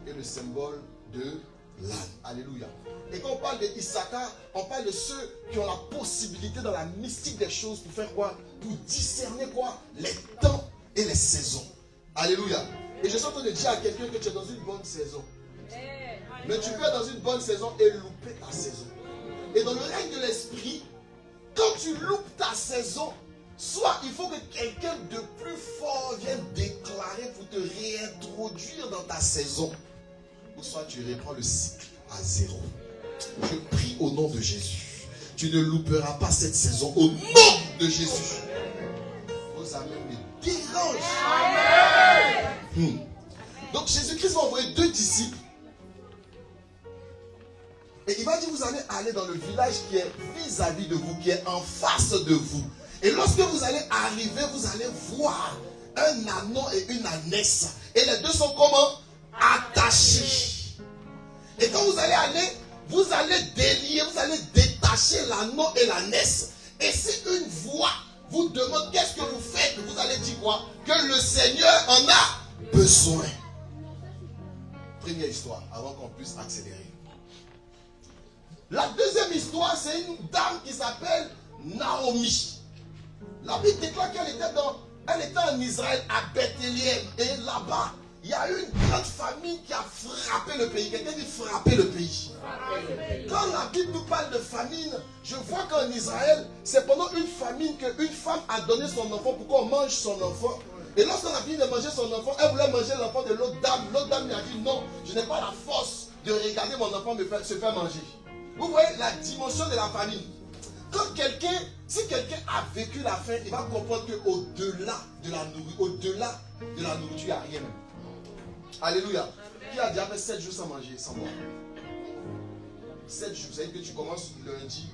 et le symbole de l'âne. Alléluia. Et quand on parle d'Issachar, on parle de ceux qui ont la possibilité dans la mystique des choses pour faire quoi? Pour discerner quoi? Les temps et les saisons. Alléluia. Et je suis en train de dire à quelqu'un que tu es dans une bonne saison. Mais tu peux être dans une bonne saison et louper ta saison. Et dans le règne de l'esprit, quand tu loupes ta saison, soit il faut que quelqu'un de plus fort vienne déclarer pour te réintroduire dans ta saison, ou soit tu reprends le cycle à 0. Je prie au nom de Jésus. Tu ne louperas pas cette saison au nom de Jésus. Vos amis me dérangent. Donc Jésus-Christ va envoyer 2 disciples. Et il va dire, vous allez aller dans le village qui est vis-à-vis de vous, qui est en face de vous. Et lorsque vous allez arriver, vous allez voir un ânon et une ânesse. Et les 2 sont comment? Attachés. Et quand vous allez aller, vous allez délier, vous allez détacher l'ânon et l'ânesse. Et si une voix vous demande qu'est-ce que vous faites, vous allez dire quoi? Que le Seigneur en a besoin. Première histoire, avant qu'on puisse accélérer. La deuxième histoire, c'est une dame qui s'appelle Naomi. La Bible déclare qu'elle était en Israël, à Bethléem. Et là-bas, il y a eu une grande famine qui a frappé le pays. Quelqu'un dit frapper le pays. Quand la Bible nous parle de famine, je vois qu'en Israël, c'est pendant une famine qu'une femme a donné son enfant pour qu'on mange son enfant. Et lorsqu'on a fini de manger son enfant, elle voulait manger l'enfant de l'autre dame. L'autre dame lui a dit non, je n'ai pas la force de regarder mon enfant se faire manger. Vous voyez la dimension de la famine. Quand si quelqu'un a vécu la faim, il va comprendre qu'au-delà de la nourriture, il n'y a rien. Alléluia. Qui a déjà fait 7 jours sans manger, sans boire? 7 jours, c'est-à-dire que tu commences lundi,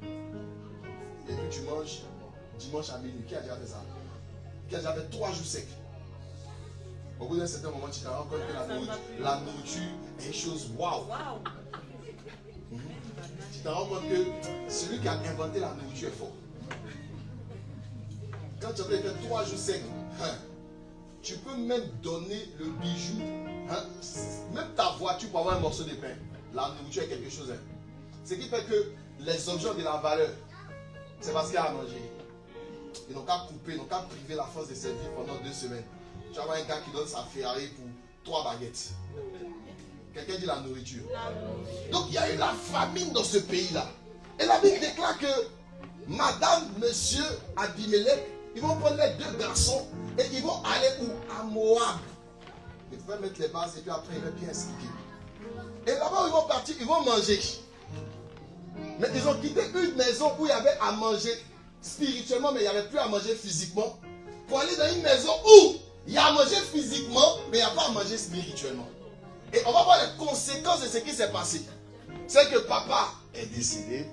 et puis que tu manges dimanche à minuit. Qui a déjà fait ça? Qui a déjà fait 3 jours secs? Au bout d'un certain moment, tu te rends compte que la nourriture est une chose waouh. Tu te rends compte que celui qui a inventé la nourriture est fort. Quand tu as fait 3 jours secs, tu peux même donner le bijou, même ta voiture pour avoir un morceau de pain. La nourriture est quelque chose. Ce qui fait que les objets ont de la valeur. C'est parce qu'il y a à manger. Ils n'ont qu'à couper, ils n'ont qu'à priver la force de servir pendant 2 semaines. Tu vas avoir un gars qui donne sa Ferrari pour 3 baguettes. Quelqu'un dit la nourriture. Donc il y a eu la famine dans ce pays-là. Et la Bible déclare que madame, monsieur Abimelech, ils vont prendre les 2 garçons et ils vont aller où? À Moab. Il faut mettre les bases et puis après il va bien expliquer. Et là-bas où ils vont partir, ils vont manger. Mais ils ont quitté une maison où il y avait à manger spirituellement, mais il n'y avait plus à manger physiquement, pour aller dans une maison où il y a à manger physiquement, mais il n'y a pas à manger spirituellement. Et on va voir les conséquences de ce qui s'est passé. C'est que papa est décédé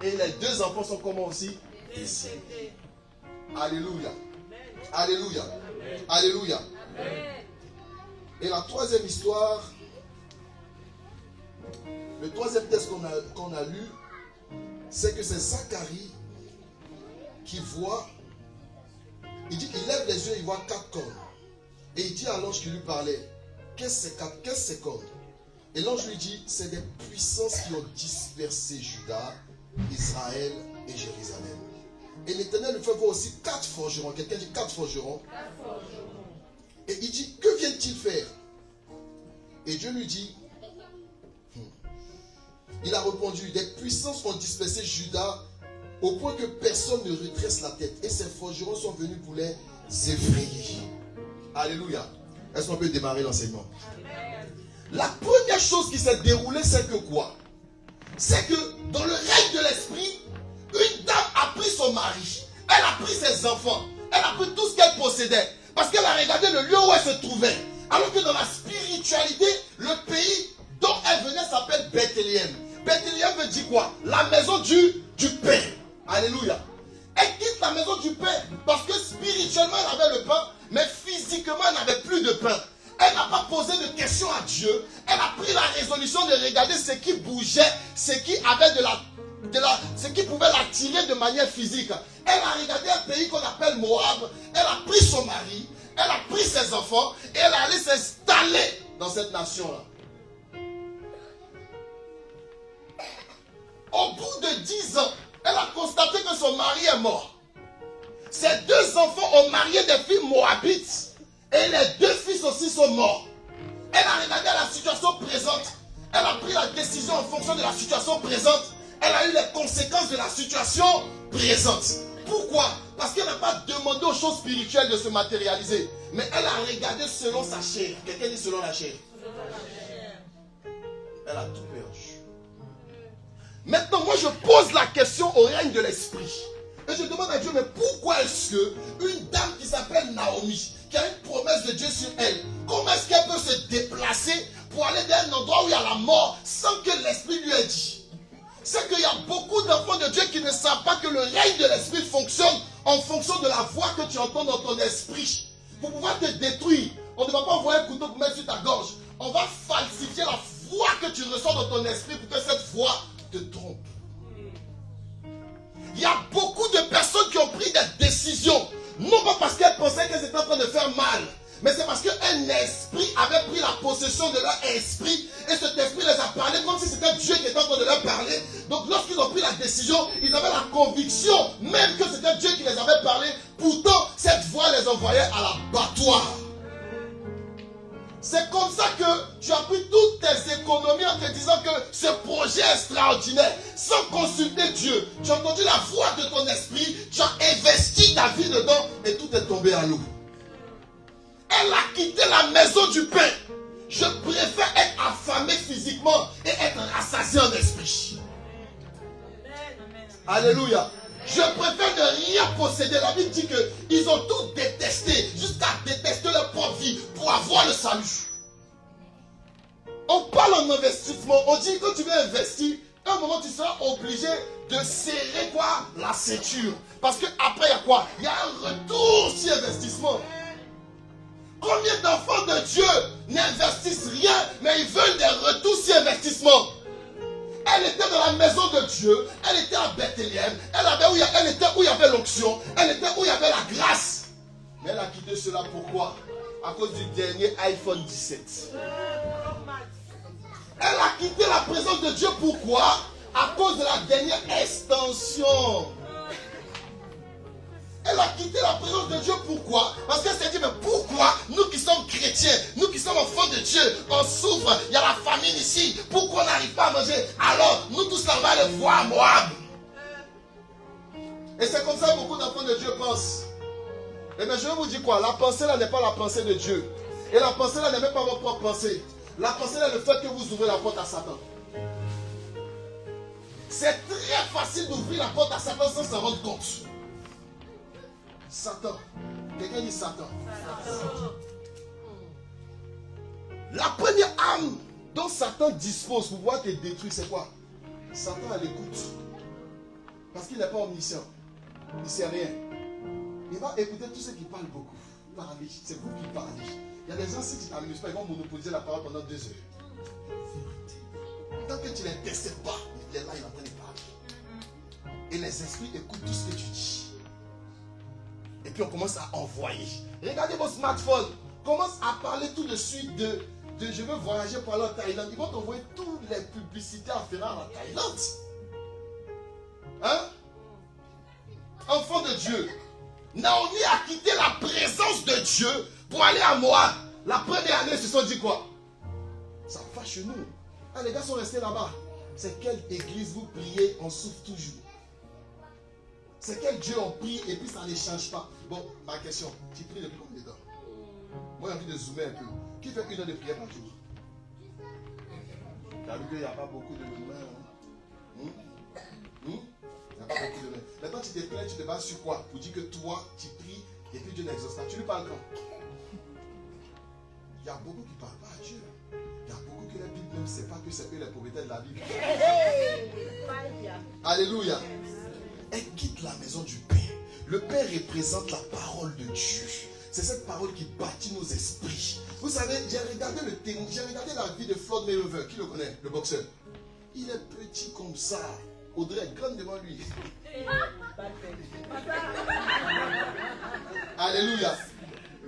et les 2 enfants sont comment aussi? Décédés. Alléluia. Alléluia. Alléluia. Et la 3e histoire, le 3e texte qu'on a lu, c'est que c'est Zacharie qui voit, il dit qu'il lève les yeux, il voit 4 cornes. Et il dit à l'ange qui lui parlait, qu'est-ce que ces cornes? Et l'ange lui dit, c'est des puissances qui ont dispersé Juda, Israël et Jérusalem. Et l'Éternel lui fait voir aussi 4 forgerons. Quelqu'un dit 4 forgerons. 4 forgerons. Et il dit, que viennent-ils faire? Et Dieu lui dit, il a répondu, des puissances ont dispersé Juda au point que personne ne redresse la tête. Et ces forgerons sont venus pour les effrayer. Alléluia. Est-ce qu'on peut démarrer l'enseignement? La première chose qui s'est déroulée, c'est que quoi? C'est que dans le règne de l'esprit, une dame a pris son mari, elle a pris ses enfants, elle a pris tout ce qu'elle possédait, parce qu'elle a regardé le lieu où elle se trouvait. Alors que dans la spiritualité, le pays dont elle venait s'appelle Bethléem. Bethléem veut dire quoi? La maison du pain. Alléluia. Elle quitte la maison du pain parce que spirituellement elle avait le pain, mais physiquement elle n'avait plus de pain. Elle n'a pas posé de questions à Dieu. Elle a pris la résolution de regarder ce qui bougeait, ce qui avait ce qui pouvait l'attirer de manière physique. Elle a regardé un pays qu'on appelle Moab. Elle a pris son mari, elle a pris ses enfants et elle est allée s'installer dans cette nation-là. Au bout de 10 ans, elle a constaté que son mari est mort. Ses 2 enfants ont marié des filles moabites. Et les 2 fils aussi sont morts. Elle a regardé la situation présente. Elle a pris la décision en fonction de la situation présente. Elle a eu les conséquences de la situation présente. Pourquoi? Parce qu'elle n'a pas demandé aux choses spirituelles de se matérialiser. Mais elle a regardé selon sa chair. Quelqu'un dit selon la chair. Elle a tout perdu. Maintenant, moi je pose la question au règne de l'esprit. Et je demande à Dieu, mais pourquoi est-ce qu'une dame qui s'appelle Naomi, qui a une promesse de Dieu sur elle, comment est-ce qu'elle peut se déplacer pour aller dans un endroit où il y a la mort sans que l'esprit lui ait dit? C'est qu'il y a beaucoup d'enfants de Dieu qui ne savent pas que le règne de l'esprit fonctionne en fonction de la voix que tu entends dans ton esprit. Pour pouvoir te détruire, on ne va pas envoyer un couteau pour mettre sur ta gorge. On va falsifier la voix que tu ressens dans ton esprit pour que cette voix te trompe. Il y a beaucoup de personnes qui ont pris des décisions, non pas parce qu'elles pensaient qu'elles étaient en train de faire mal, mais c'est parce qu'un esprit avait pris la possession de leur esprit et cet esprit les a parlé comme si c'était Dieu qui était en train de leur parler. Donc lorsqu'ils ont pris la décision, ils avaient la conviction même que c'était Dieu qui les avait parlé. Pourtant, cette voix les envoyait à l'abattoir. C'est comme ça que tu as pris toutes tes économies en te disant que ce projet est extraordinaire. Sans consulter Dieu, tu as entendu la voix de ton esprit, tu as investi ta vie dedans et tout est tombé à l'eau. Elle a quitté la maison du pain. Je préfère être affamé physiquement et être rassasié en esprit. Alléluia. Je préfère ne rien posséder. La Bible dit qu'ils ont tout détesté, jusqu'à détester leur propre vie pour avoir le salut. On parle en investissement. On dit que quand tu veux investir, À un moment, tu seras obligé de serrer quoi? La ceinture. Parce qu'après, il y a quoi? Il y a un retour sur investissement. Combien d'enfants de Dieu n'investissent rien, mais ils veulent des retours sur investissement? Elle était dans la maison de Dieu, elle était à Bethléem, elle était où il y avait l'onction, elle était où il y avait la grâce. Mais elle a quitté cela pourquoi? À cause du dernier iPhone 17. Elle a quitté la présence de Dieu pourquoi? À cause de la dernière extension. Elle a quitté la présence de Dieu pourquoi? Parce qu'elle s'est dit, mais pourquoi nous qui sommes chrétiens, nous qui sommes enfants de Dieu, on souffre, il y a la famine ici, pourquoi on n'arrive pas à manger? Alors, nous tous là, on va aller voir Moab. Et c'est comme ça que beaucoup d'enfants de Dieu pensent. Et bien je vais vous dire quoi? La pensée là n'est pas la pensée de Dieu. Et la pensée là n'est même pas votre propre pensée. La pensée là est le fait que vous ouvrez la porte à Satan. C'est très facile d'ouvrir la porte à Satan sans s'en rendre compte. Satan. Quelqu'un dit Satan. La première âme dont Satan dispose pour pouvoir te détruire, c'est quoi? Satan à l'écoute. Parce qu'il n'est pas omniscient. Il ne sait rien. Il va écouter tous ceux qui parlent beaucoup. Parler. C'est vous qui parlez. Il y a des gens, si tu t'amuses pas, ils vont monopoliser la parole pendant 2 heures. Tant que tu ne les testes pas, il est là, il est en train de parler. Et les esprits écoutent tout ce que tu dis. Et puis on commence à envoyer. Regardez vos smartphones. Commence à parler tout de suite de je veux voyager pour aller en Thaïlande. Ils vont t'envoyer toutes les publicités afférentes à la Thaïlande. Hein? Enfant de Dieu. Naomi a quitté la présence de Dieu pour aller à Moab. La première année, ils se sont dit quoi? Ça fâche nous. Ah, les gars sont restés là-bas. C'est quelle église vous priez, on souffre toujours? C'est quel Dieu on prie et puis ça ne change pas? Bon, ma question, tu pries depuis combien de temps? Moi j'ai envie de zoomer un peu. Qui fait 1 heure de prière par jour? Tu as vu qu'il n'y a pas beaucoup de mains. Il n'y a pas beaucoup de mains. Maintenant tu te plains, tu te bases sur quoi? Pour dire que toi, tu pries et puis Dieu n'exauce pas. Tu lui parles quand? Il y a beaucoup qui ne parlent pas à Dieu. Il y a beaucoup que la Bible ne sait pas que c'est eux les propriétaires de la Bible. Alléluia. Elle quitte la maison du Père. Le Père représente la parole de Dieu. C'est cette parole qui bâtit nos esprits. Vous savez, j'ai regardé la vie de Floyd Mayweather. Qui le connaît? Le boxeur. Il est petit comme ça. Audrey est grande devant lui. Alléluia.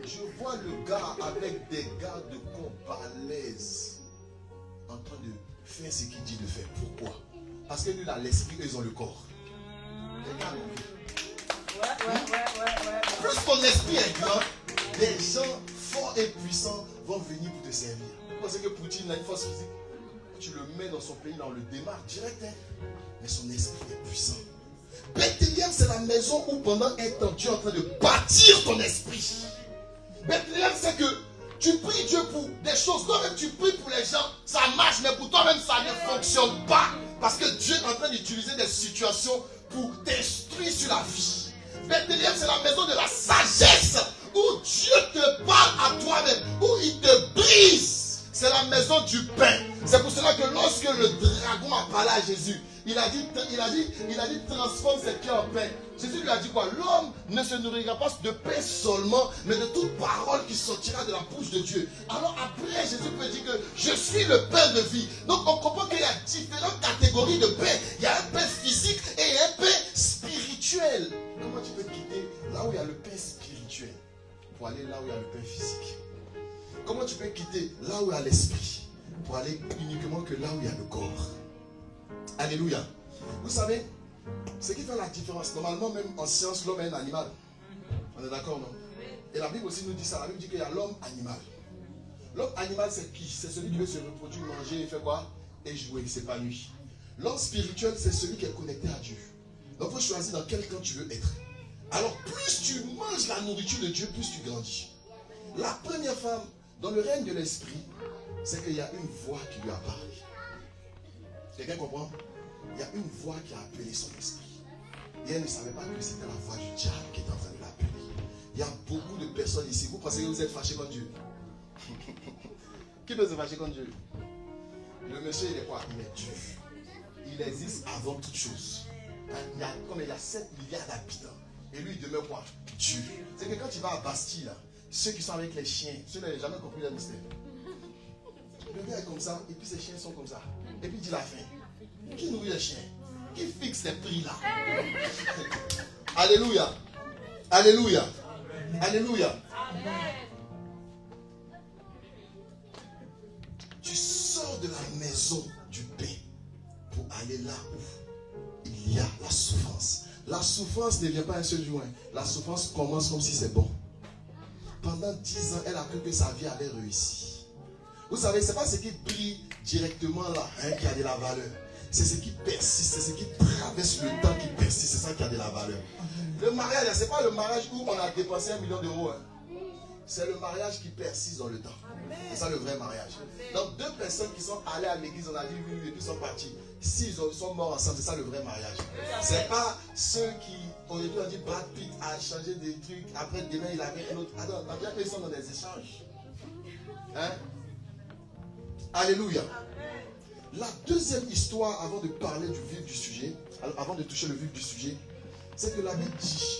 Je vois le gars avec des gars de congolaises en train de faire ce qu'il dit de faire. Pourquoi? Parce que lui, il a l'esprit, eux, ils ont le corps. Plus ton esprit est grand, des gens forts et puissants vont venir pour te servir. Vous pensez que Poutine a une force physique? Tu le mets dans son pays, là, on le démarre direct. Hein? Mais son esprit est puissant. Bethléem, c'est la maison où pendant un temps, Dieu est en train de bâtir ton esprit. Bethléem, c'est que tu pries Dieu pour des choses. Toi-même, tu pries pour les gens, ça marche, mais pour toi-même, ça ne fonctionne pas. Parce que Dieu est en train d'utiliser des situations pour t'instruire sur la vie. Bethléem, c'est la maison de la sagesse, où Dieu te parle à toi-même, où il te brise. C'est la maison du pain. C'est pour cela que lorsque le dragon a parlé à Jésus, il a dit transforme cette pierre en pain. Jésus lui a dit quoi? L'homme ne se nourrira pas de pain seulement, mais de toute parole qui sortira de la bouche de Dieu. Alors après, Jésus peut dire que je suis le pain de vie. Donc on comprend qu'il y a différentes catégories de pain. Il y a un pain physique et un pain spirituel. Comment tu peux quitter là où il y a le pain spirituel pour aller là où il y a le pain physique? Comment tu peux quitter là où il y a l'esprit pour aller uniquement que là où il y a le corps? Alléluia. Vous savez, ce qui fait la différence, normalement même en science, l'homme est un animal. On est d'accord, non? Et la Bible aussi nous dit ça. La Bible dit qu'il y a l'homme animal. L'homme animal, c'est qui? C'est celui qui veut se reproduire, manger, et faire quoi? Et jouer, s'épanouir. L'homme spirituel, c'est celui qui est connecté à Dieu. Donc il faut choisir dans quel camp tu veux être. Alors plus tu manges la nourriture de Dieu, plus tu grandis. La première femme, dans le règne de l'esprit, c'est qu'il y a une voix qui lui a parlé. Quelqu'un comprend? Il y a une voix qui a appelé son esprit. Et elle ne savait pas que c'était la voix du diable qui était en train de l'appeler. Il y a beaucoup de personnes ici. Vous pensez que vous êtes fâchés contre Dieu? Qui peut se fâcher contre Dieu? Le monsieur, il est quoi? Il est Dieu. il existe avant toute chose. Comme il y a 7 milliards d'habitants. Et lui, il demeure quoi? Dieu. C'est que quand tu vas à Bastille, là, ceux qui sont avec les chiens, ceux-là, ils n'ont jamais compris le mystère. Le gars est comme ça, et puis ses chiens sont comme ça. Et puis il dit la fin. Qui nourrit les chiens? Qui fixe les prix là? Alléluia. Alléluia. Alléluia. Tu sors de la maison du pain pour aller là où il y a la souffrance. La souffrance ne vient pas un seul jour. La souffrance commence comme si c'est bon. Pendant 10 ans, elle a cru que sa vie avait réussi. Vous savez, ce n'est pas ce qui brille directement là qui a de la valeur. C'est ce qui persiste, c'est ce qui traverse le temps qui persiste, c'est ça qui a de la valeur. Le mariage, ce n'est pas le mariage où on a dépensé 1 million d'euros. C'est le mariage qui persiste dans le temps. C'est ça le vrai mariage. Donc 2 personnes qui sont allées à l'église, on a dit oui, et puis sont partis. S'ils sont morts ensemble, c'est ça le vrai mariage. C'est pas ceux qui, au début on dit Brad Pitt a changé des trucs, après demain il avait un autre. Attends, on dirait qu'ils sont dans des échanges. Hein? Alléluia. La deuxième histoire, avant de parler du vif du sujet, avant de toucher le vif du sujet, c'est que la Bible dit,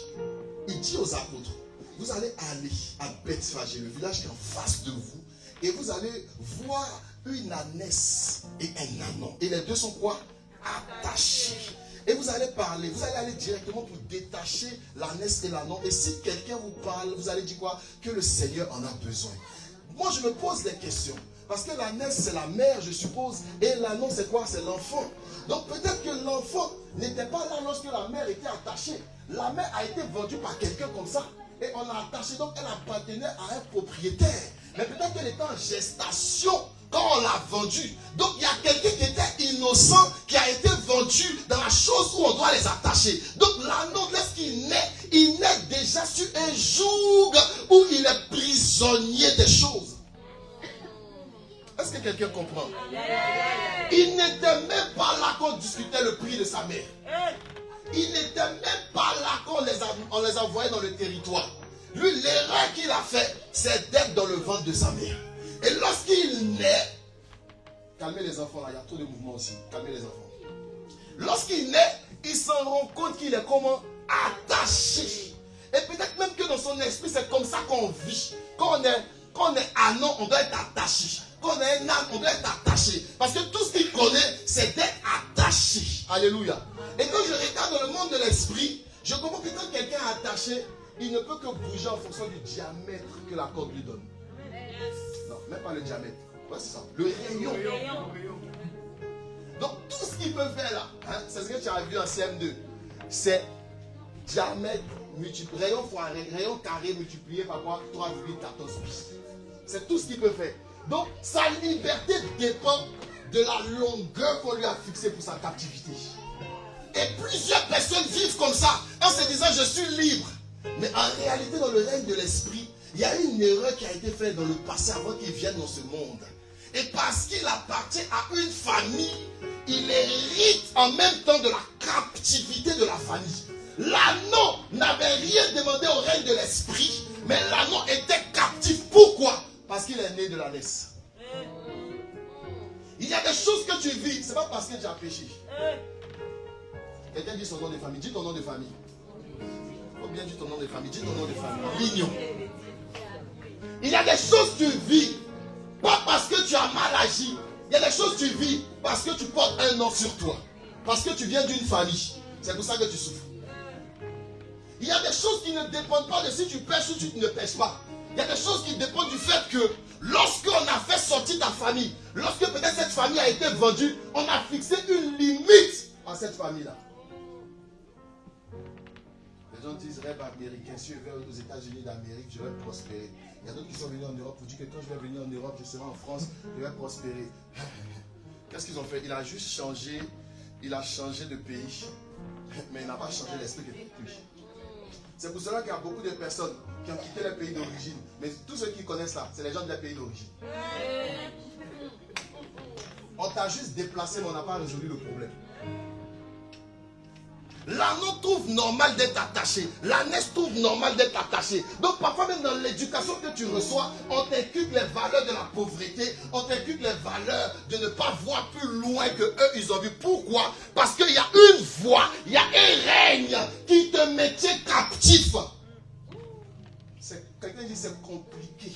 il dit aux apôtres, vous allez aller à Bethphagée, le village qui est en face de vous, et vous allez voir une ânesse et un ânon. Et les deux sont quoi? Attachés. Et vous allez parler, vous allez aller directement pour détacher l'ânesse et l'ânon. Et si quelqu'un vous parle, vous allez dire quoi? Que le Seigneur en a besoin. Moi, je me pose des questions. Parce que l'ânesse, c'est la mère, je suppose. Et l'ânon, c'est quoi? C'est l'enfant. Donc peut-être que l'enfant n'était pas là lorsque la mère était attachée. La mère a été vendue par quelqu'un comme ça. Et on l'a attachée, donc elle appartenait à un propriétaire. Mais peut-être qu'elle était en gestation quand on l'a vendue. Donc il y a quelqu'un qui était innocent, qui a été vendu dans la chose où on doit les attacher. Donc l'ânon, lorsqu'il naît, il naît déjà sur un joug où il est prisonnier des choses. Est-ce que quelqu'un comprend? Il n'était même pas là quand on discutait le prix de sa mère. Il n'était même pas là quand on les envoyait dans le territoire. Lui, l'erreur qu'il a fait, c'est d'être dans le ventre de sa mère. Et lorsqu'il naît, calmez les enfants là, il y a trop de mouvements aussi. Calmez les enfants. Lorsqu'il naît, il s'en rend compte qu'il est comment? Attaché. Et peut-être même que dans son esprit, c'est comme ça qu'on vit. Quand on est ânon, on doit être attaché. Quand on est un âne, on doit être attaché. Parce que tout ce qu'il connaît, c'est d'être attaché. Alléluia. Et quand je regarde dans le monde de l'esprit, je comprends que quand quelqu'un est attaché, il ne peut que bouger en fonction du diamètre que la corde lui donne. Non, même pas le diamètre. Ouais, c'est ça. Le rayon. Donc tout ce qu'il peut faire là, hein, c'est ce que tu as vu en CM2. C'est diamètre multiplié, rayon carré multiplié par quoi? 3,14 pi. C'est tout ce qu'il peut faire. Donc sa liberté dépend de la longueur qu'on lui a fixée pour sa captivité. Et plusieurs personnes vivent comme ça, en se disant je suis libre. Mais en réalité, dans le règne de l'esprit, il y a une erreur qui a été faite dans le passé avant qu'il vienne dans ce monde. Et parce qu'il appartient à une famille, il hérite en même temps de la captivité de la famille. L'ânon n'avait rien demandé au règne de l'esprit, mais l'ânon était captif. Pourquoi? Parce qu'il est né de l'ânesse. Il y a des choses que tu vis, ce n'est pas parce que tu as péché. Quelqu'un dit son nom de famille. Dis ton nom de famille. Faut bien dire ton nom de famille. Dis ton nom de famille. Lignon. Il y a des choses que tu vis, pas parce que tu as mal agi. Il y a des choses que tu vis parce que tu portes un nom sur toi. Parce que tu viens d'une famille. C'est pour ça que tu souffres. Il y a des choses qui ne dépendent pas de si tu pêches ou tu ne pêches pas. Il y a des choses qui dépendent du fait que lorsqu'on a fait sortir ta famille, lorsque peut-être cette famille a été vendue, on a fixé une limite à cette famille-là. Les gens disent rêve américain, si je vais aux États-Unis d'Amérique, je vais prospérer. Il y a d'autres qui sont venus en Europe pour dire que quand je vais venir en Europe, je serai en France, je vais prospérer. Qu'est-ce qu'ils ont fait? Il a juste changé, de pays, mais il n'a pas changé l'esprit de lui. C'est pour cela qu'il y a beaucoup de personnes qui ont quitté les pays d'origine. Mais tous ceux qui connaissent ça, c'est les gens des pays d'origine. On t'a juste déplacé, mais on n'a pas résolu le problème. L'anneau trouve normal d'être attaché. L'ânesse trouve normal d'être attachée. Donc parfois même dans l'éducation que tu reçois, on t'inculque les valeurs de la pauvreté, on t'inculque les valeurs de ne pas voir plus loin que eux ils ont vu. Pourquoi? Parce qu'il y a une voix, il y a un règne qui te mettait captif. Quelqu'un dit c'est compliqué.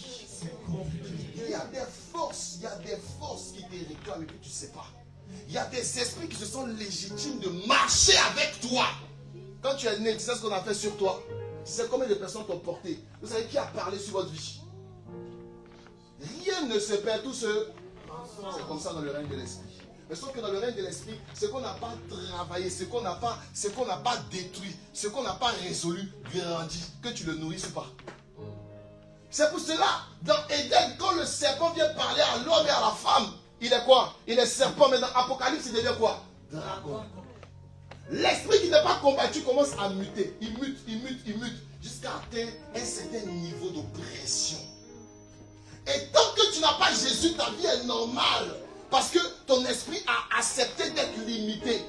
Il y a des forces qui te réclament et que tu ne sais pas. Il y a des esprits qui se sont légitimes de marcher avec toi. Quand tu es né, tu sais ce qu'on a fait sur toi. Tu sais combien de personnes t'ont porté. Vous savez qui a parlé sur votre vie. Rien ne se perd, tout se... C'est comme ça dans le règne de l'esprit. Mais sauf que dans le règne de l'esprit, ce qu'on n'a pas travaillé, ce qu'on n'a pas détruit, ce qu'on n'a pas résolu, grandit, que tu le nourrisses ou pas. C'est pour cela, dans Éden, quand le serpent vient parler à l'homme et à la femme, il est quoi? Il est serpent, mais dans Apocalypse, il devient quoi? Dragon. L'esprit qui n'est pas combattu commence à muter. Il mute, jusqu'à atteindre un certain niveau d'oppression. Et tant que tu n'as pas Jésus, ta vie est normale. Parce que ton esprit a accepté d'être limité.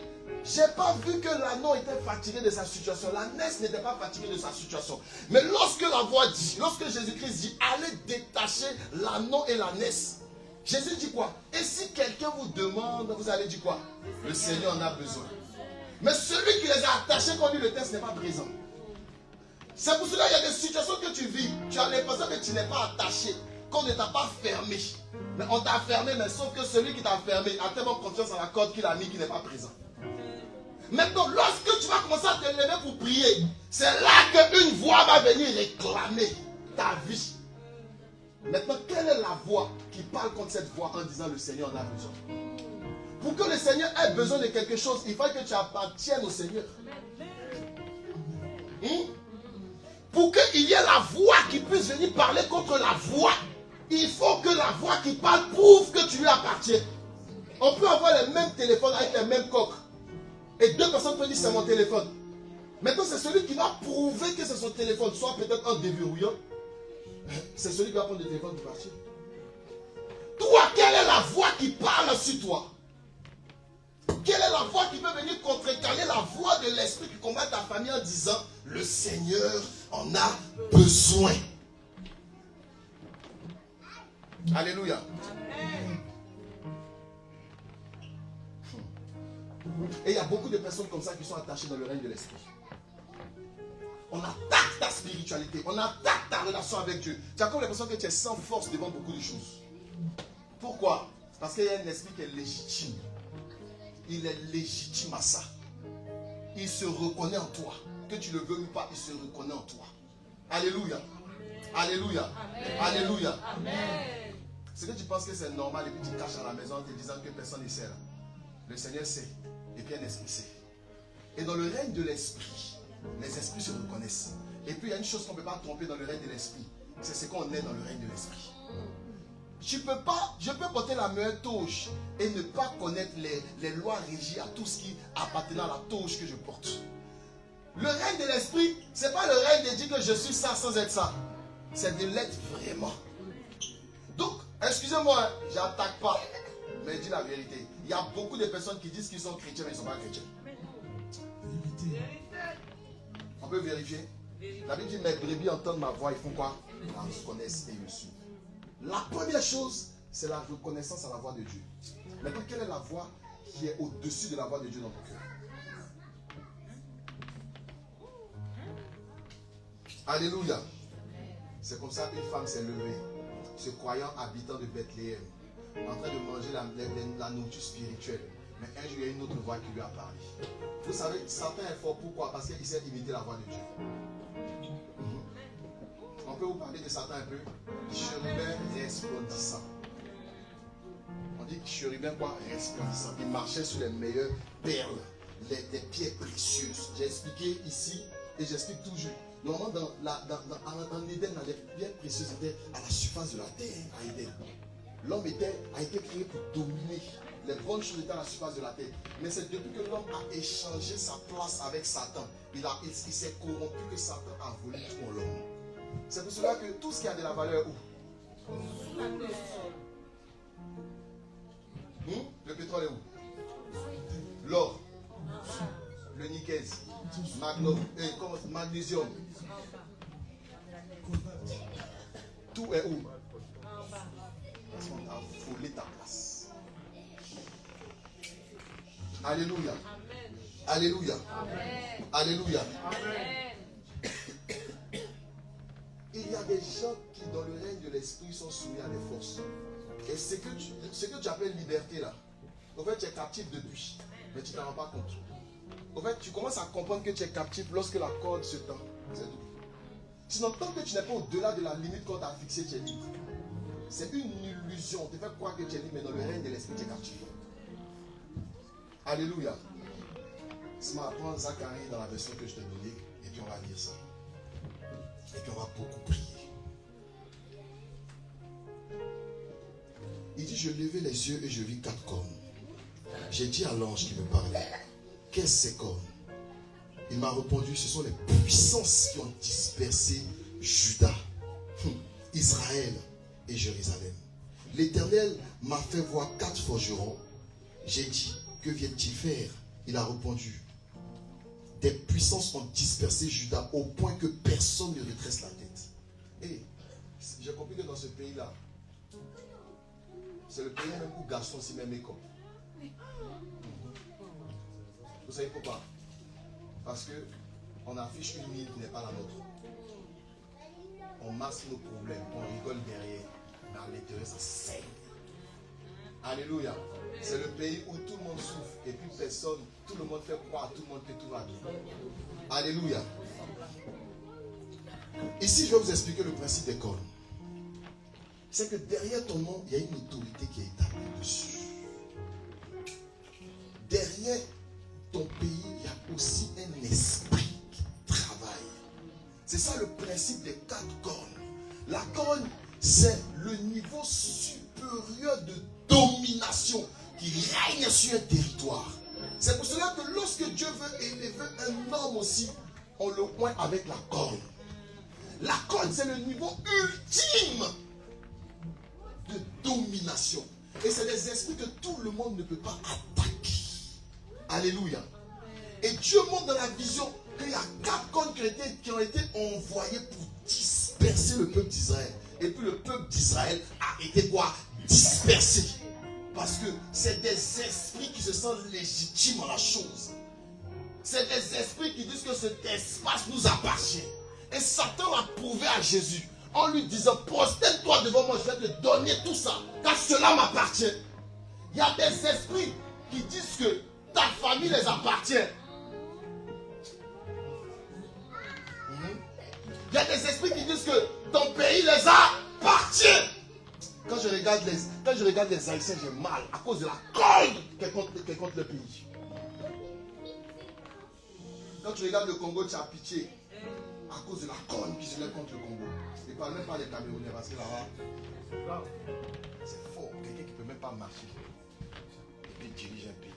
Je n'ai pas vu que l'anneau était fatigué de sa situation. L'ânesse n'était pas fatiguée de sa situation. Mais lorsque la voix dit, lorsque Jésus-Christ dit, allez détacher l'anneau et l'ânesse. Jésus dit quoi? Et si quelqu'un vous demande, vous allez dire quoi? Le Seigneur en a besoin. Mais celui qui les a attachés quand lui le test n'est pas présent. C'est pour cela qu'il y a des situations que tu vis. Tu as l'impression que tu n'es pas attaché. Qu'on ne t'a pas fermé. Mais on t'a fermé, mais sauf que celui qui t'a fermé a tellement confiance à la corde qu'il a mis qui n'est pas présent. Maintenant, lorsque tu vas commencer à te lever pour prier, c'est là qu'une voix va venir réclamer ta vie. Maintenant, quelle est la voix qui parle contre cette voix en disant le Seigneur en a besoin? Pour que le Seigneur ait besoin de quelque chose, il faut que tu appartiennes au Seigneur. Pour qu'il y ait la voix qui puisse venir parler contre la voix, il faut que la voix qui parle prouve que tu lui appartiens. On peut avoir les mêmes téléphones avec les mêmes coques. Et deux personnes peuvent dire c'est mon téléphone. Maintenant, c'est celui qui va prouver que c'est son téléphone, soit peut-être un déverrouillant. C'est celui qui va prendre le téléphone pour partir. Toi, quelle est la voix qui parle sur toi? Quelle est la voix qui peut venir contrecarrer la voix de l'esprit qui combat ta famille en disant le Seigneur en a besoin? Alléluia. Et il y a beaucoup de personnes comme ça qui sont attachées dans le règne de l'esprit. On attaque ta spiritualité, on attaque ta relation avec Dieu. Tu as comme l'impression que tu es sans force devant beaucoup de choses. Pourquoi? Parce qu'il y a un esprit qui est légitime. Il est légitime à ça. Il se reconnaît en toi. Que tu le veux ou pas, il se reconnaît en toi. Alléluia. Alléluia. Amen. Alléluia. Amen. C'est que tu penses que c'est normal et puis tu caches à la maison en te disant que personne ne sait là. Le Seigneur sait. Et puis un esprit sait. Et dans le règne de l'esprit, les esprits se reconnaissent. Et puis il y a une chose qu'on ne peut pas tromper dans le règne de l'esprit. C'est ce qu'on est dans le règne de l'esprit. Je peux porter la meilleure touche et ne pas connaître les lois régies à tout ce qui appartient à la touche que je porte. Le règne de l'esprit, ce n'est pas le règne de dire que je suis ça sans être ça. C'est de l'être vraiment. Donc, excusez-moi, je n'attaque pas, mais je dis la vérité. Il y a beaucoup de personnes qui disent qu'ils sont chrétiens, mais ils ne sont pas chrétiens. On peut vérifier. La Bible dit, mes brebis entendent ma voix, ils font quoi? Ils la reconnaissent et ils me suivent. La première chose, c'est la reconnaissance à la voix de Dieu. Maintenant, quelle est la voix qui est au-dessus de la voix de Dieu dans ton cœur? Alléluia. C'est comme ça qu'une femme s'est levée, se croyant habitant de Bethléem, en train de manger la nourriture spirituelle. Mais un jour, il y a une autre voix qui lui a parlé. Vous savez, Satan est fort. Pourquoi? Parce qu'il sait imiter la voix de Dieu. On peut vous parler de Satan un peu? Chérubin resplendissant. On dit chérubin quoi? Resplendissant. Il marchait sur les meilleures perles, des pierres précieuses. J'ai expliqué ici et j'explique toujours. Normalement, en Éden, les pierres précieuses étaient à la surface de la terre, à Éden. L'homme a été créé pour dominer. Les bonnes choses étaient à la surface de la terre. Mais c'est depuis que l'homme a échangé sa place avec Satan, il s'est corrompu que Satan a volé tout en l'homme. C'est pour cela que tout ce qui a de la valeur où? Le pétrole est où? L'or, le nickel, Magnésium. Tout est où? Parce qu'on a volé ta place. Alléluia. Alléluia. Alléluia. Il y a des gens qui dans le règne de l'esprit sont soumis à des forces. Et ce que tu appelles liberté là, en fait tu es captif depuis, mais tu ne t'en rends pas compte. En fait tu commences à comprendre que tu es captif lorsque la corde se tend. C'est tout. Sinon tant que tu n'es pas au-delà de la limite qu'on t'a fixée, tu es libre. C'est une illusion. On te fait croire que tu es libre, mais dans le règne de l'esprit tu es captif. Alléluia. Ce matin, prends Zacharie dans la version que je t'ai donnée, et puis on va lire ça. Et puis on va beaucoup prier. Il dit, je levai les yeux et je vis 4 cornes. J'ai dit à l'ange qui me parlait, qu'est-ce ces cornes? Il m'a répondu, ce sont les puissances qui ont dispersé Juda, Israël et Jérusalem. L'Éternel m'a fait voir 4 forgerons. J'ai dit, que viennent-ils faire? Il a répondu, des puissances ont dispersé Juda au point que personne ne redresse la tête. Et j'ai compris que dans ce pays-là, c'est le pays même où Gaston s'y met mécom. Vous savez pourquoi? Parce qu'on affiche une mine qui n'est pas la nôtre. On masque nos problèmes, on rigole derrière. Mais à l'intérieur, ça saigne. Alléluia. C'est le pays où tout le monde souffre et puis personne, tout le monde fait croire à tout le monde que tout va bien. Alléluia. Ici, je vais vous expliquer le principe des cornes. C'est que derrière ton nom, il y a une autorité qui est établie dessus. Derrière ton pays, il y a aussi un esprit qui travaille. C'est ça le principe des 4 cornes. La corne, c'est le niveau supérieur de domination qui règne sur un territoire. C'est pour cela que lorsque Dieu veut élever un homme aussi, on le pointe avec la corne. La corne, c'est le niveau ultime de domination. Et c'est des esprits que tout le monde ne peut pas attaquer. Alléluia. Et Dieu montre dans la vision qu'il y a 4 cornes qui ont été envoyées pour disperser le peuple d'Israël. Et puis le peuple d'Israël a été quoi? Dispersé. Parce que c'est des esprits qui se sentent légitimes en la chose. C'est des esprits qui disent que cet espace nous appartient. Et Satan a prouvé à Jésus en lui disant, prosterne-toi devant moi, je vais te donner tout ça, car cela m'appartient. Il y a des esprits qui disent que ta famille les appartient. Il y a des esprits qui disent que ton pays les appartient. Quand je regarde les Haïtiens, j'ai mal à cause de la corde qui est contre le pays. Quand tu regardes le Congo, tu as pitié à cause de la corne qui se lève contre le Congo. Je ne parle même pas des Camerounais parce que là-bas, c'est fort. Quelqu'un qui ne peut même pas marcher et puis diriger un pays.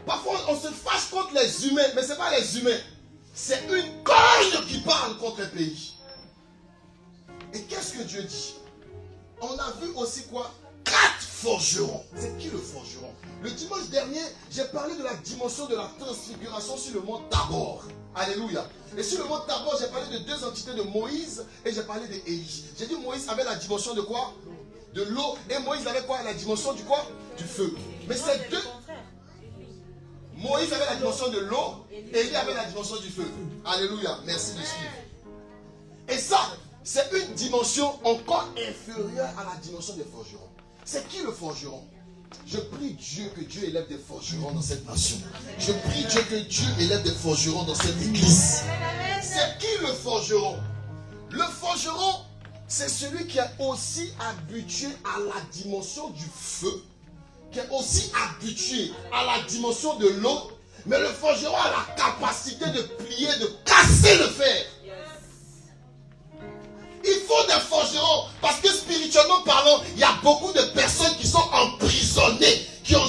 Parfois, on se fâche contre les humains, mais ce n'est pas les humains. C'est une corne qui parle contre un pays. Et qu'est-ce que Dieu dit? On a vu aussi quoi? 4 forgerons. C'est qui le forgeron? Le dimanche dernier, j'ai parlé de la dimension de la transfiguration sur le mont Tabor. Alléluia. Et sur le mont Tabor, j'ai parlé de 2 entités de Moïse et j'ai parlé d'Élie. J'ai dit Moïse avait la dimension de quoi? De l'eau. Et Moïse avait quoi? La dimension du quoi? Du feu. Mais c'est 2. Moïse avait la dimension de l'eau et Élie avait la dimension du feu. Alléluia. Merci de suivre. Et ça, c'est une dimension encore inférieure à la dimension des forgerons. C'est qui le forgeron? Je prie Dieu que Dieu élève des forgerons dans cette nation. Je prie Dieu que Dieu élève des forgerons dans cette église. C'est qui le forgeron? Le forgeron, c'est celui qui est aussi habitué à la dimension du feu, qui est aussi habitué à la dimension de l'eau, mais le forgeron a la capacité de plier, de casser le fer. Il faut des forgerons parce que spirituellement parlant, il y a beaucoup de personnes qui sont emprisonnées, qui ont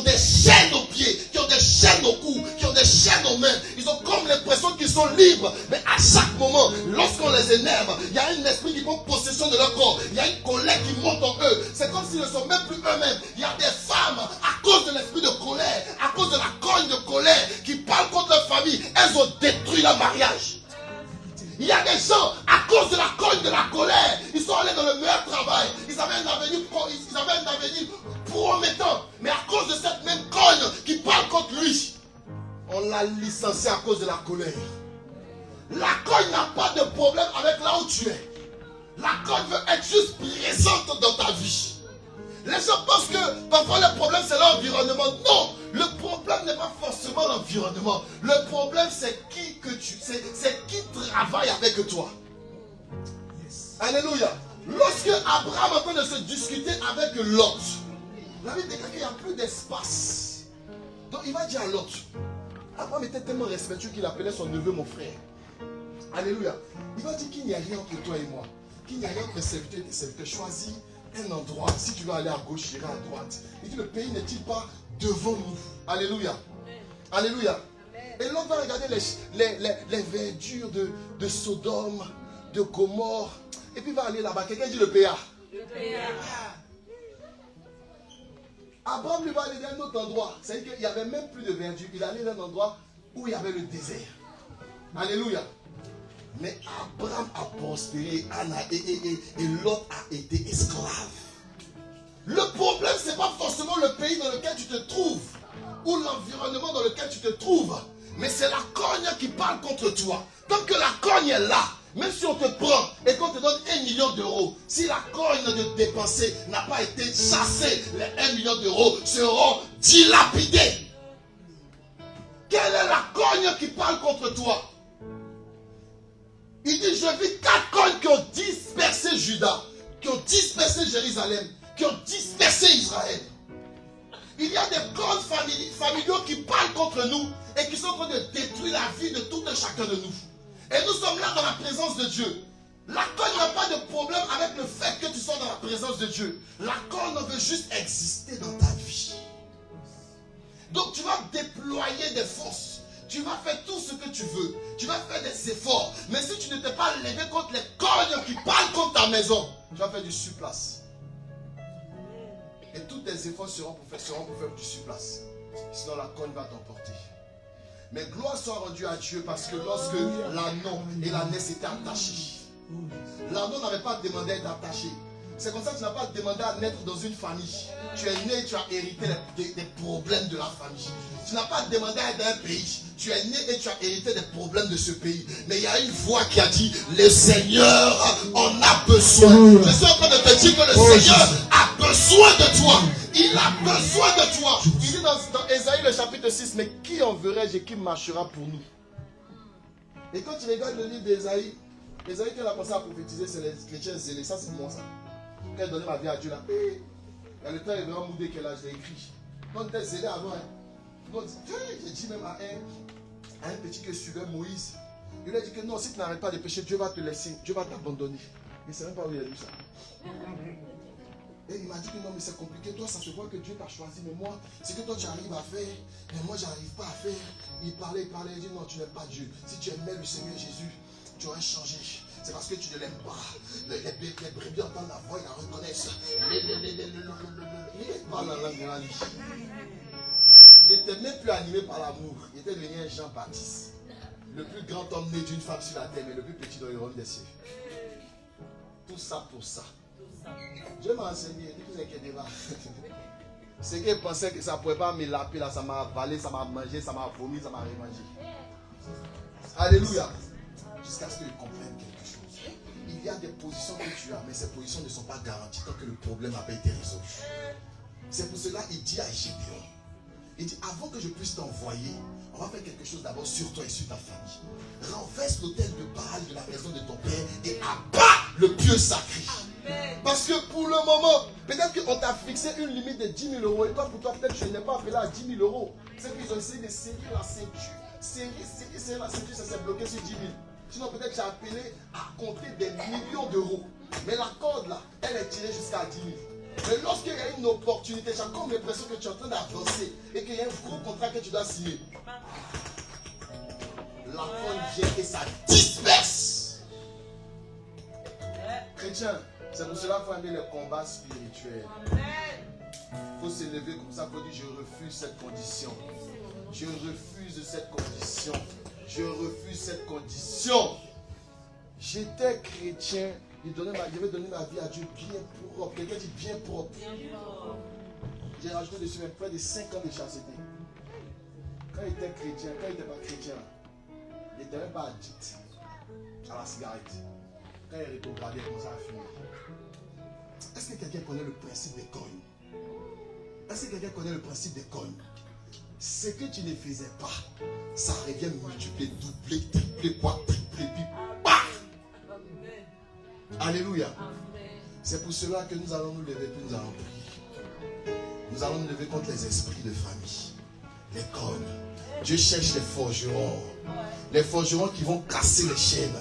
des chaînes aux pieds, qui ont des chaînes au cou, qui ont des chaînes aux mains. Ils ont comme l'impression qu'ils sont libres. Mais à chaque moment, lorsqu'on les énerve, il y a un esprit qui prend possession de leur corps. Il y a une colère qui monte en eux. C'est comme s'ils ne sont même plus eux-mêmes. Il y a des femmes, à cause de l'esprit de colère, à cause de la cogne de colère, qui parlent contre leur famille, promettant. Mais à cause de cette même cogne qui parle contre lui, on l'a licencié à cause de la colère. La cogne n'a pas de problème avec là où tu es. La cogne veut être juste présente dans ta vie. Les gens pensent que parfois le problème c'est l'environnement. Non, le problème n'est pas forcément l'environnement. Le problème c'est qui travaille avec toi. Yes. Alléluia. Lorsque Abraham est en train de se discuter avec Lot, la Bible déclare qu'il n'y a plus d'espace. Donc il va dire à Lot, Abraham était tellement respectueux qu'il appelait son neveu mon frère. Alléluia. Il va dire qu'il n'y a rien entre toi et moi. Qu'il n'y a rien entre serviteurs et tes serviteurs. Choisis un endroit. Si tu veux aller à gauche, j'irai à droite. Il dit, le pays n'est-il pas devant nous? Alléluia. Alléluia. Et l'autre va regarder les verdures de Sodome, de Gomorre. Et puis il va aller là-bas. Quelqu'un dit le PA. Le PA. Abraham lui va aller dans un autre endroit. C'est-à-dire qu'il n'y avait même plus de verdure. Il allait dans un endroit où il y avait le désert. Alléluia. Mais Abraham a prospéré et Lot a été esclave. Le problème, ce n'est pas forcément le pays dans lequel tu te trouves ou l'environnement dans lequel tu te trouves, mais c'est la cogne qui parle contre toi. Tant que la cogne est là, même si on te prend et qu'on te donne 1 million d'euros, si la cogne de dépenser n'a pas été chassée, les 1 million d'euros seront dilapidés. Quelle est la cogne qui parle contre toi? Il dit, je vis 4 cognes qui ont dispersé Juda, qui ont dispersé Jérusalem, qui ont dispersé Israël. Il y a des cognes familiaux qui parlent contre nous et qui sont en train de détruire la vie de tout un chacun de nous. Et nous sommes là dans la présence de Dieu. La cogne n'a pas de problème avec le fait que tu sois dans la présence de Dieu. La cogne veut juste exister dans ta vie. Donc tu vas déployer des forces. Tu vas faire tout ce que tu veux. Tu vas faire des efforts. Mais si tu ne t'es pas levé contre les cognes qui parlent contre ta maison, tu vas faire du surplace. Et tous tes efforts seront pour faire du surplace. Sinon la cogne va t'emporter. Mais gloire soit rendue à Dieu parce que lorsque l'anneau et l'ânesse étaient attachés, l'anneau n'avait pas demandé à être attaché. C'est comme ça que tu n'as pas demandé à naître dans une famille. Tu es né, tu as hérité des problèmes de la famille. Tu n'as pas demandé à être dans un pays. Tu es né et tu as hérité des problèmes de ce pays. Mais il y a une voix qui a dit, le Seigneur en a besoin. Je suis en train de te dire que le Seigneur a besoin de toi. Il a besoin de toi. Il dit dans Ésaïe le chapitre 6, mais qui enverrai-je et qui marchera pour nous? Et quand tu regardes le livre d'Ésaïe, Ésaïe qui a commencé à prophétiser, c'est les chrétiens zélés. Ça c'est moi ça. Quand elle donnait ma vie à Dieu là, il y a le temps, il est vraiment moudé qu'elle a, je l'ai écrit. Quand on était zélé avant, j'ai dit même à un petit que suivait Moïse, il a dit que non, si tu n'arrêtes pas de pécher, Dieu va te laisser, Dieu va t'abandonner. Il ne sait même pas où il a lu ça. Et il m'a dit que non, mais c'est compliqué, toi ça se voit que Dieu t'a choisi, mais moi, c'est que toi tu arrives à faire, mais moi j'arrive pas à faire. Il parlait, il dit non, tu n'aimes pas Dieu. Si tu aimais le Seigneur Jésus, tu aurais changé. C'est parce que tu ne l'aimes pas. Les brebis entendent la voix, ils la reconnaissent. Il parle en langue grande. Il n'était même plus animé par l'amour. Il était devenu un Jean-Baptiste. Le plus grand homme né d'une femme sur la terre, mais le plus petit dans le royaume des cieux. Tout ça pour ça. Dieu m'a enseigné, ne vous inquiétez pas. C'est qu'il pensait que ça ne pouvait pas me laper là, ça m'a avalé, ça m'a mangé, ça m'a vomi, ça m'a remangé. Alléluia. Jusqu'à ce qu'il comprenne quelque chose. Il y a des positions que tu as, mais ces positions ne sont pas garanties tant que le problème n'a pas été résolu. C'est pour cela qu'il dit à Gédéon, il dit, avant que je puisse t'envoyer, on va faire quelque chose d'abord sur toi et sur ta famille. Renverse l'autel de Baal de la maison de ton père et abat le pieu sacré. Parce que pour le moment, peut-être qu'on t'a fixé une limite de 10 000 euros et toi, pour toi, peut-être que je n'ai pas appelé à 10 000 euros. C'est qu'ils ont essayé de serrer la ceinture. Serrer la ceinture, ça s'est bloqué sur 10 000. Sinon, peut-être que j'ai appelé à compter des millions d'euros. Mais la corde là, elle est tirée jusqu'à 10 000. Mais lorsqu'il y a une opportunité, j'ai comme l'impression que tu es en train d'avancer et qu'il y a un gros contrat que tu dois signer. La corde vient et ça disperse. Chrétien, c'est pour cela qu'il faut aimer les combats spirituels. Il faut s'élever comme ça pour dire je refuse cette condition. Je refuse cette condition. Je refuse cette condition. J'étais chrétien. Je vais donner ma vie à Dieu bien propre. Quelqu'un dit bien propre. j'ai rajouté dessus même près de 5 ans de chasteté. Quand il était chrétien, quand il n'était pas chrétien, il n'était même pas addict à la cigarette. Quand il est rétrogradé, il commençait à fumer. Est-ce que quelqu'un connaît le principe des cognes? Est-ce que quelqu'un connaît le principe des cognes? Ce que tu ne faisais pas, ça revient multiplier, doubler, tripler, quadrupler, puis bah! Alléluia. C'est pour cela que nous allons nous lever, puis nous allons prier. Nous allons nous lever contre les esprits de famille, les cognes. Dieu cherche les forgerons qui vont casser les chaînes,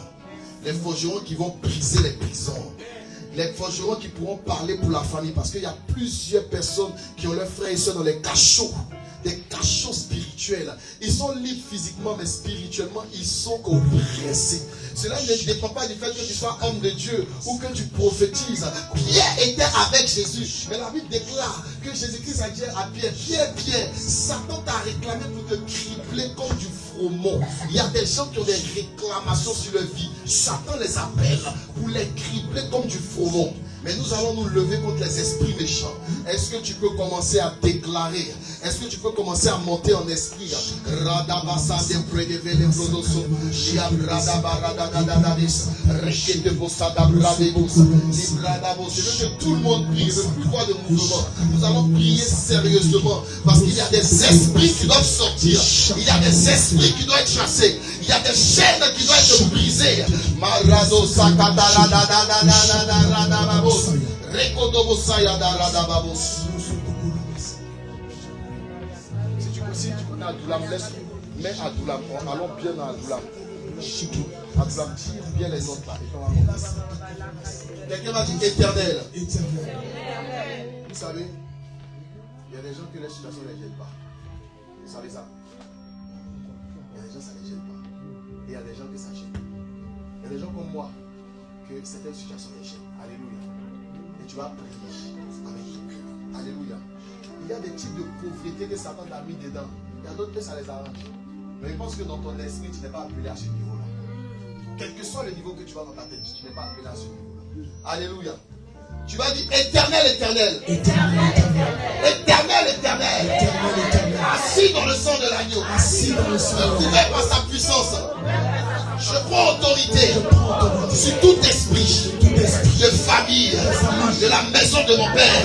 les forgerons qui vont briser les prisons, les forgerons qui pourront parler pour la famille, parce qu'il y a plusieurs personnes qui ont leurs frères et soeurs dans les cachots, des cachots spirituels. Ils sont libres physiquement, mais spirituellement, ils sont oppressés. Cela ne dépend pas du fait que tu sois homme de Dieu ou que tu prophétises. Pierre était avec Jésus, mais la Bible déclare que Jésus-Christ a dit à Pierre, Pierre, Satan t'a réclamé pour te cribler comme du froment. Il y a des gens qui ont des réclamations sur leur vie. Satan les appelle pour les cribler comme du froment. Mais nous allons nous lever contre les esprits méchants. Est-ce que tu peux commencer à déclarer? Est-ce que tu peux commencer à monter en esprit? Je veux que tout le monde prie. Je ne veux plus voir de mouvement. Nous allons prier sérieusement. Parce qu'il y a des esprits qui doivent sortir. Il y a des esprits qui doivent être chassés. Il y a des chaînes qui doivent être brisées. Si tu connais Adoulam, mets Adoulam. Allons bien à Adoulam. Adoulam, tire bien les autres là. Quelqu'un m'a dit éternel. Vous savez, il y a des gens que les situations ne les gênent pas. Vous savez ça? Il y a des gens ça ne les gêne pas. Et il y a des gens que ça gêne. Il y a des gens comme moi que certaines situations les gênent. Alléluia. Et tu vas prier avec ton cœur. Alléluia. Il y a des types de pauvreté que Satan t'a mis dedans. Il y a d'autres que ça les arrange. Mais je pense que dans ton esprit, tu n'es pas appelé à ce niveau-là. Quel que soit le niveau que tu vas dans ta tête, tu n'es pas appelé à ce niveau-là. Alléluia. Tu vas dire éternel, éternel. Éternel, éternel. Éternel, éternel. Assis dans le sang de l'agneau. Assis dans le sang de l'agneau. Couvert par sa puissance. Je prends autorité sur tout esprit de famille, de la maison de mon père,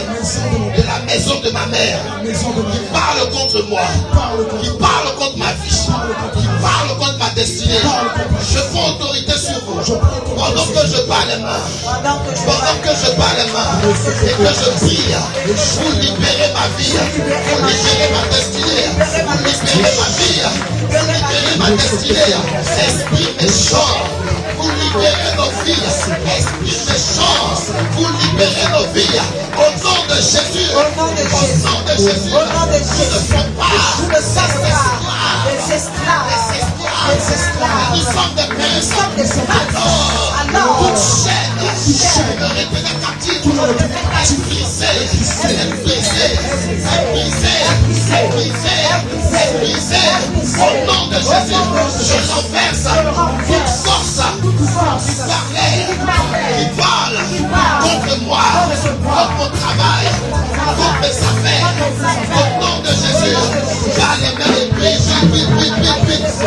de la maison de ma mère, qui parle contre moi, qui parle contre ma vie, qui parle contre ma destinée. Je prends autorité sur vous. Pendant que je bats les mains, et que je prie pour libérer ma vie, pour libérer ma destinée, pour libérer ma vie, pour libérer ma destinée. Esprit méchant, pour libérer nos vies. Esprit méchant, pour libérer nos vies. Au nom de Jésus, au nom de Jésus, nous ne sommes pas des esclaves. Nous sommes des pères. Alors, toute chaîne me retenait captive. Est brisée. Au nom de Jésus, je renverse toute force qui parle contre moi, contre mon travail, contre mes affaires. Au nom de Jésus, va les mains et prie. Ne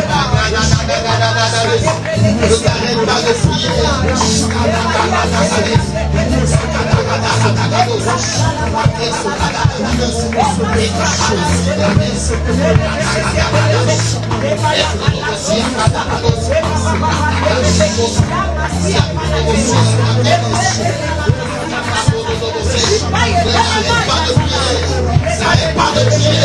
t'arrête pas de prier. N'arrête pas de prier.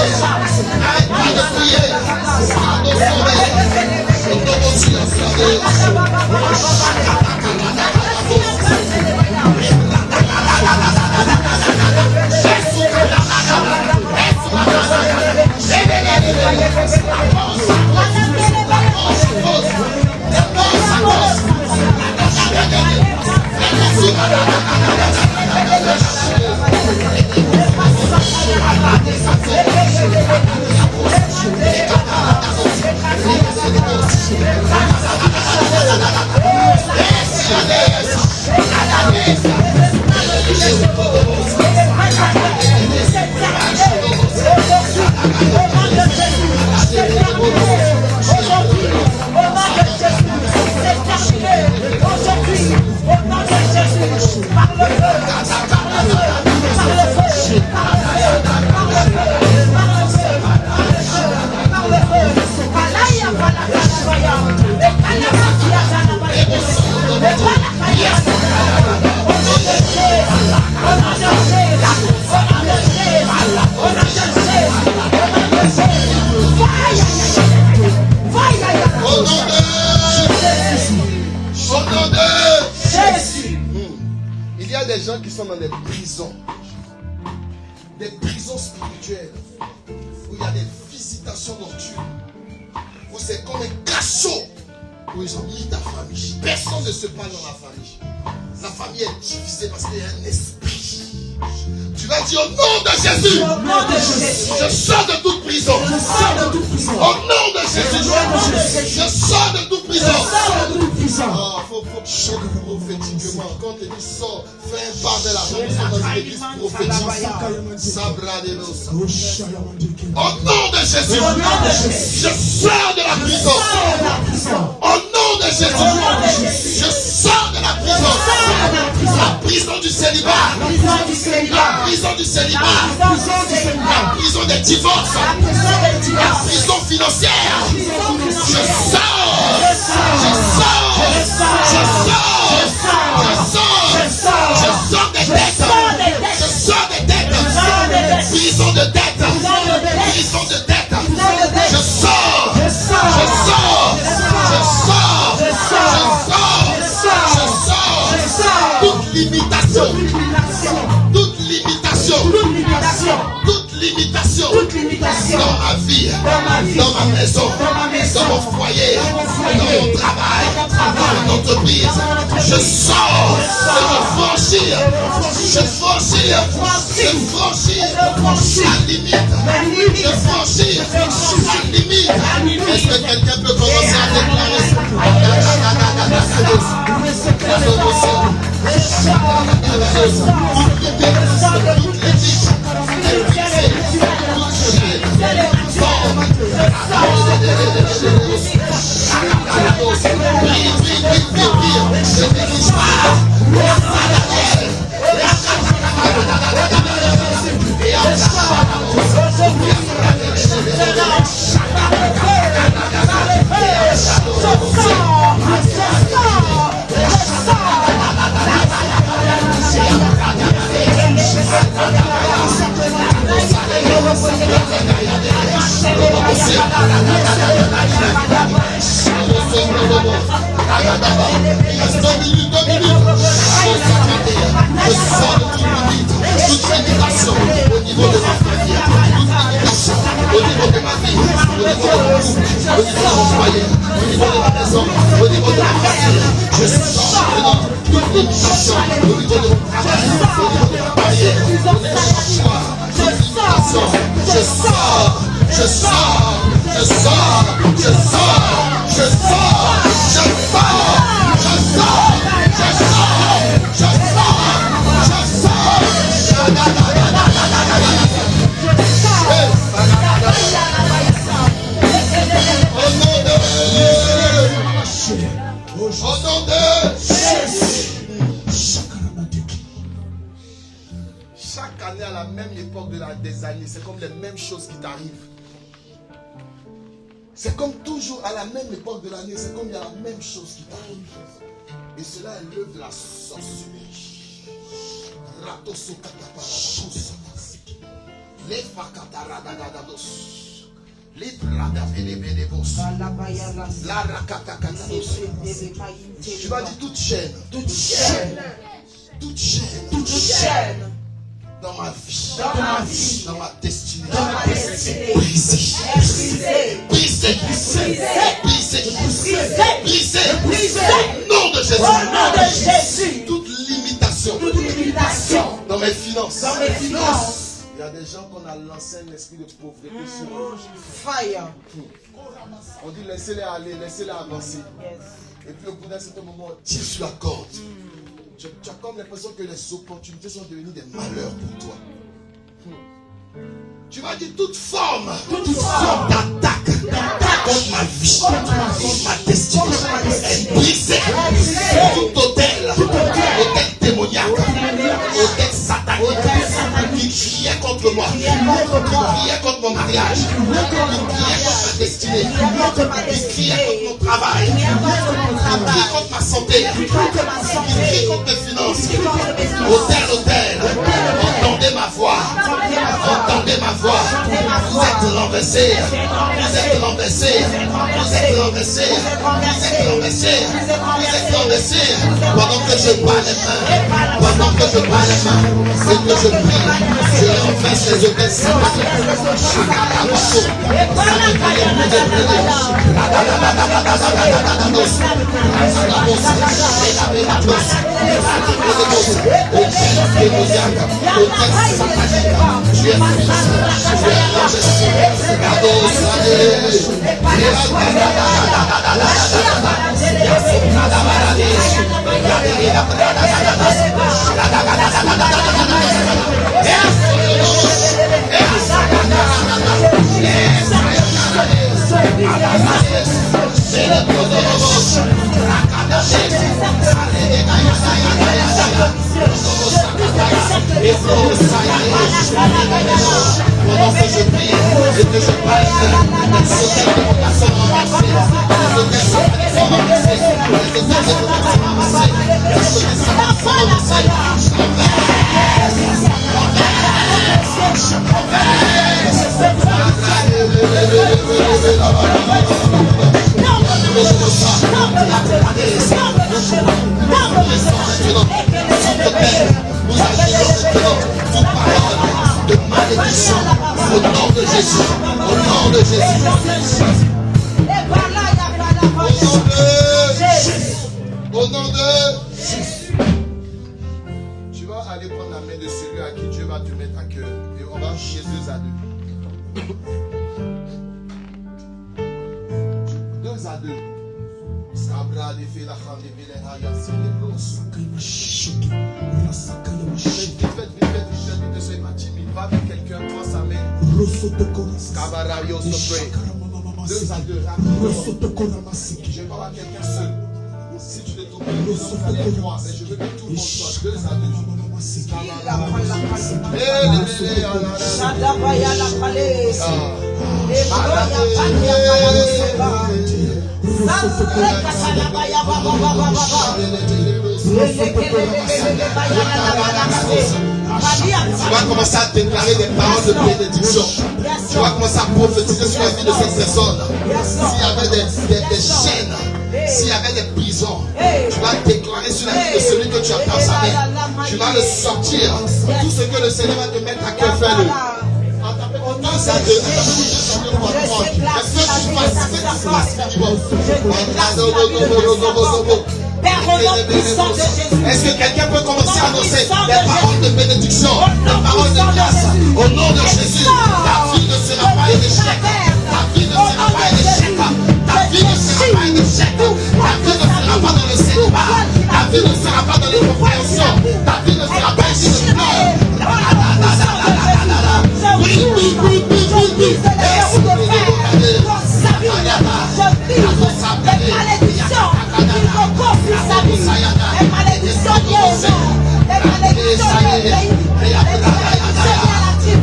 dans des prisons spirituelles, où il y a des visitations nocturnes, où c'est comme un cachot, où ils ont mis ta famille. Personne ne se parle dans la famille. La famille est divisée parce qu'il y a un esprit. Tu vas dire au nom de Jésus, je sors de toute prison. Au nom de Jésus, je sors de toute prison. Il faut chanter prophétiquement. Quand tu dis sors, fais un pas vers la maison dans une église prophétique. Au nom de Jésus, je sors de la prison. Au nom de Jésus, je sors de la prison. La prison du célibat. La prison du célibat. La prison des divorces. La prison financière. Je sors. Je sors des dettes. Je sors des dettes. Prison de dettes. Prison de dettes. Je sors. Toute limitation. Dans ma vie, dans ma maison, dans mon foyer, dans mon travail, dans mon entreprise, je sors, je franchis la limite, je franchis la limite. Est-ce que quelqu'un peut commencer à déclarer des années, c'est comme les mêmes choses qui t'arrivent. C'est comme toujours à la même époque de l'année, c'est comme il y a la même chose qui t'arrive. Et cela est l'œuvre de la sorcellerie. Les fakataradadados. Les bradavélébélébos. La rakatakatados. Tu vas dire toute chaîne. Toute chaîne. Toute chaîne. Toute chaîne. Dans ma vie, dans ma destinée, brisé, nom de Jésus, toute limitation, dans mes finances, il y a des gens qu'on a lancé un esprit de pauvreté sur eux. Fire. On dit laissez-les aller, laissez-les avancer. Et puis au bout d'un certain moment, tire sur la corde. Tu as comme l'impression que les opportunités sont devenues des malheurs pour toi. Tu vas dire toute forme d'attaque contre ma vie, contre ma destinée est brisée. Tout hôtel démoniaque, hôtel satanique qui criait contre moi, qui criait contre mon mariage, qui criait contre ma destinée, qui criait contre mon travail, qui criait contre ma santé, qui criait contre mes finances. Hôtel, entendez ma voix, entendez ma voix. Vous êtes renversés. Vous êtes renversés. Vous êtes renversés. Vous êtes renversés. Pendant que je bats les mains. Pendant que je bats les mains. Et que je prie. Je renverse les hôtels sataniques. Pendant que je prie et que je parle, de malédiction au nom de Jésus. Au nom de Jésus. Au nom de Jésus. Tu vas aller prendre la main de celui à qui Dieu va te mettre à cœur. Et on va chez eux à deux. 2 à 2. Sabra de fait la chande de Villéhaya, c'est les grosses. Va avec quelqu'un, prends sa main. 2 à 2. Je vais pas voir quelqu'un seul. Si tu ne trouves pas, mais je veux que tout le monde soit 2 à 2. Tu vas commencer à déclarer des paroles de bénédiction. Tu vas commencer à prophétiser sur la vie de cette personne. S'il y avait des chaînes, s'il y avait des prisons, tu vas déclarer sur la vie de celui que tu as dans sa main. Tu vas le sortir. Tout ce que le Seigneur va te mettre à cœur, fais-le. Est-ce que quelqu'un peut commencer à annoncer des paroles de bénédiction, des paroles de grâce au nom de Jésus? Ta vie ne sera pas un échec. Ta vie ne sera pas un échec. Ta vie ne sera pas un échec. Ta vie ne sera pas dans le célibat. Ta vie ne sera pas dans l'incompréhension. Ta vie ne sera pas ici de pleurs.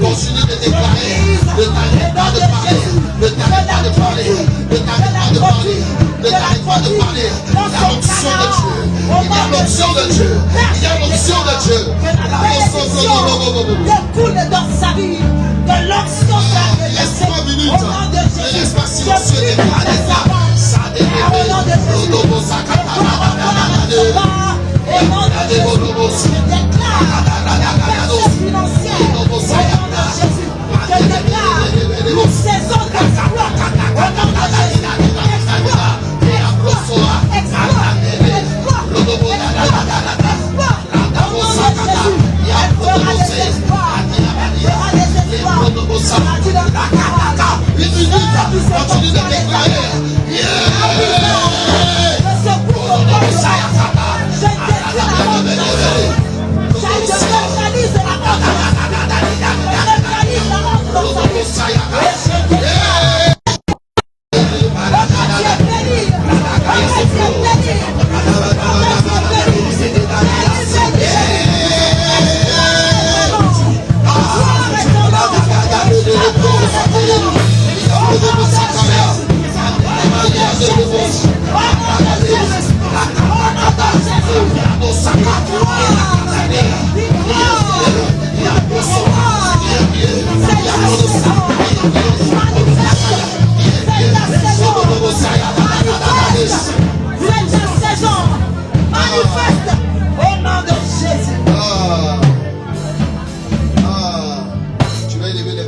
Continue de déclarer, ne t'arrête pas de parler, ne t'arrête pas de parler, ne t'arrête pas de parler, ne t'arrête pas de parler. Il y a l'onction de Dieu, il y a l'onction de Dieu, il y a l'onction de Dieu. Découle dans sa vie, de l'onction de Dieu. Laisse 3 minutes, ne laisse pas silencieux des pas des femmes. Ça dépend. Au nom de Jésus, au nom de Jésus, je déclare percée financière. Au nom de Jésus, je déclare une saison d'exploit. Au nom de Jésus, exploit. Manifeste au nom de Jésus. Tu vas élever les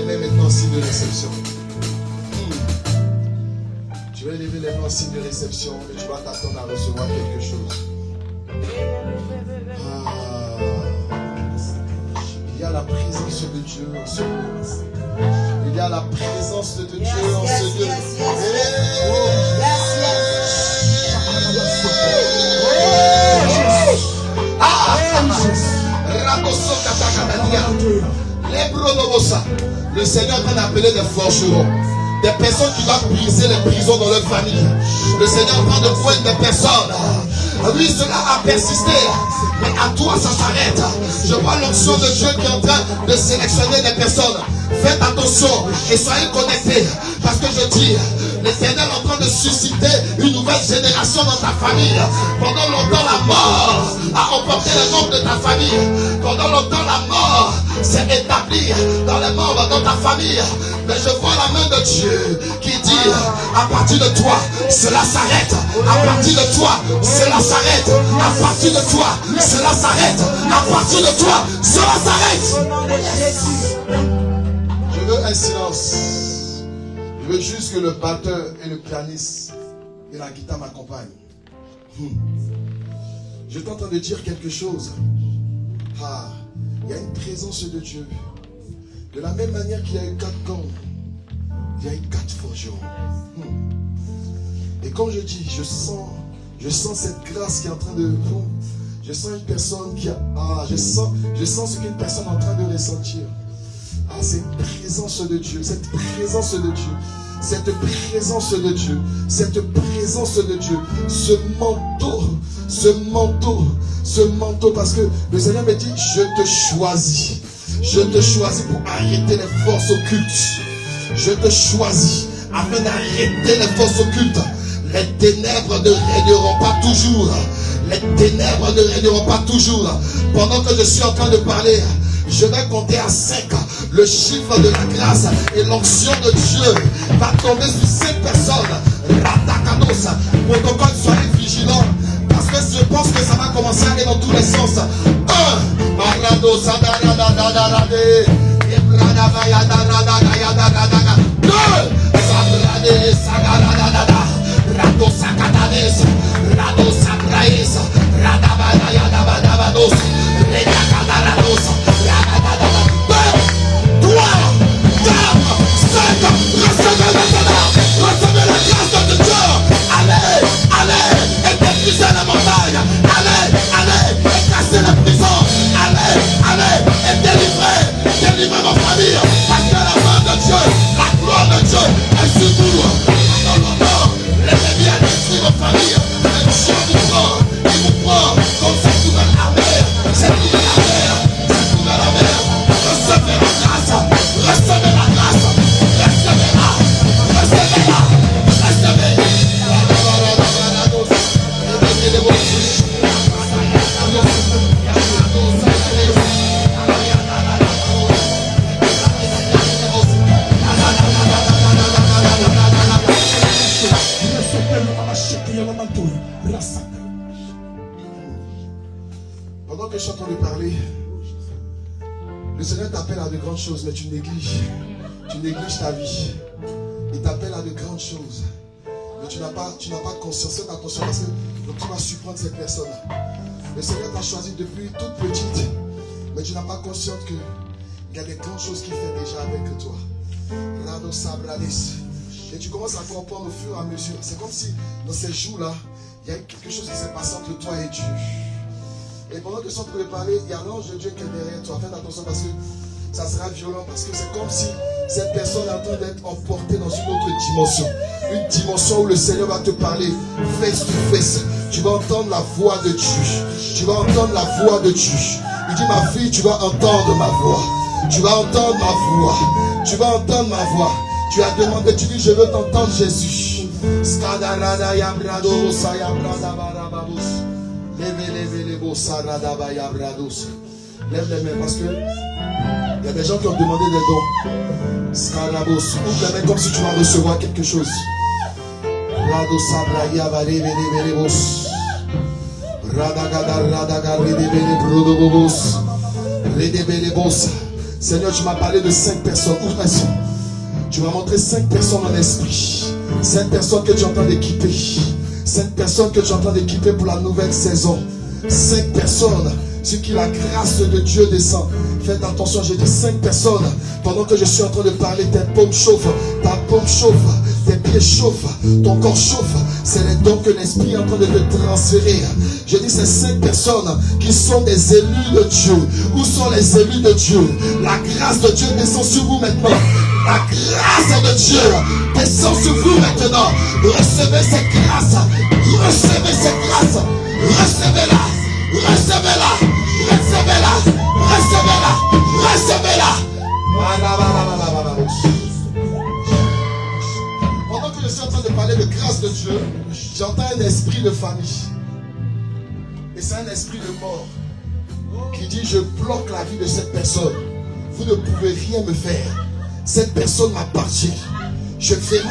mains maintenant en signe de réception. Tu vas élever les mains en signe de réception et tu vas t'attendre à recevoir quelque chose. Il y a la présence de Dieu en ce lieu. Il y a la présence de Dieu en ce lieu. Le Seigneur est en train d'appeler des forgerons, des personnes qui doivent briser les prisons dans leur famille. Le Seigneur est en train de poindre des personnes. Lui, cela a persisté, mais à toi ça s'arrête. Je vois l'onction de Dieu qui est en train de sélectionner des personnes. Faites attention et soyez connectés, parce que je dis, l'Éternel est en train de susciter une nouvelle génération dans ta famille. Pendant longtemps, la mort a emporté les membres de ta famille. Pendant longtemps, la mort s'est établie dans les membres de ta famille. Mais je vois la main de Dieu qui dit, à partir de toi, cela s'arrête. À partir de toi, cela s'arrête. À partir de toi, cela s'arrête. À partir de toi, cela s'arrête. Je veux un silence. Je veux juste que le batteur et le pianiste et la guitare m'accompagnent. Je suis en train de dire quelque chose. Il y a une présence de Dieu. De la même manière qu'il y a eu 4 camps, il y a eu 4 forgerons. Et comme je dis, je sens cette grâce qui est en train de... Je sens une personne qui a... je sens ce qu'une personne est en train de ressentir. Cette présence de Dieu, cette présence de Dieu, cette présence de Dieu, cette présence de Dieu, ce manteau, parce que le Seigneur me dit, je te choisis pour arrêter les forces occultes. Je te choisis afin d'arrêter les forces occultes. Les ténèbres ne régneront pas toujours. Les ténèbres ne régneront pas toujours. Pendant que je suis en train de parler, je vais compter à 5. Le chiffre de la grâce et l'onction de Dieu va tomber sur 5 personnes. Ratakados. Protocole, soyez vigilants. Parce que je pense que ça va commencer à aller dans tous les sens. 1. Marado Sadaradadadade. 2. Sabrade Sagaradadada. Rado Sakadanes. Rado Sabraes. Radabadayadabadabados. Redakadarados. Recevez la grâce de Dieu. Allez, et détruisez la montagne. Allez, et cassez la prison. Allez, et délivrez ma famille. Parce que la main de Dieu, la gloire de Dieu est sur vous. Dans le nom, l'ennemi a détruit vos familles. Mais Dieu vous prend comme cette nouvelle armée. Cette nouvelle armée. Recevez la grâce. Recevez la grâce. Recevez-la. Pendant que je suis en train de parler, le Seigneur t'appelle à de grandes choses, mais tu négliges ta vie. Il t'appelle à de grandes choses, mais tu n'as pas conscience. Fais attention parce que tu vas surprendre cette personne. Le Seigneur t'a choisi depuis toute petite, mais tu n'as pas conscience qu'il y a des grandes choses qu'il fait déjà avec toi. Et tu commences à comprendre au fur et à mesure. C'est comme si dans ces jours-là, il y a quelque chose qui s'est passé entre toi et Dieu. Et pendant que je suis en train de parler, il y a l'ange de Dieu qui est derrière toi. Faites attention parce que ça sera violent. Parce que c'est comme si cette personne est en train d'être emportée dans une autre dimension. Une dimension où le Seigneur va te parler face to face. Tu vas entendre la voix de Dieu. Tu vas entendre la voix de Dieu. Il dit, ma fille, tu vas entendre ma voix. Tu vas entendre ma voix. Tu vas entendre ma voix. Tu as demandé, tu dis, je veux t'entendre, Jésus. Lève les mains parce que il y a des gens qui ont demandé des dons. Scarabos, ouvre les mains comme si tu vas recevoir quelque chose. Rado Sabraya Vareberebos. Radagada Radaga Redebelebrodobos. Redebelebos. Seigneur, tu m'as parlé de 5 personnes. Ouvre les yeux. Tu m'as montré 5 personnes en esprit. 5 personnes que tu es en train d'équiper. 5 personnes que tu es en train d'équiper pour la nouvelle saison. 5 personnes sur qui la grâce de Dieu descend. Faites attention, j'ai dit 5 personnes. Pendant que je suis en train de parler, tes paumes chauffent, ta paume chauffe, tes pieds chauffent, ton corps chauffe. C'est les dons que l'Esprit est en train de te transférer. Je dis ces 5 personnes qui sont des élus de Dieu. Où sont les élus de Dieu? La grâce de Dieu descend sur vous maintenant. La grâce de Dieu descend sur vous maintenant. Recevez cette grâce. Recevez cette grâce. Recevez-la. Recevez-la. Recevez-la. Recevez-la. Recevez-la. Pendant que je suis en train de parler de grâce de Dieu, j'entends un esprit de famille. Et c'est un esprit de mort qui dit: je bloque la vie de cette personne. Vous ne pouvez rien me faire. Cette personne m'appartient. Je verrouille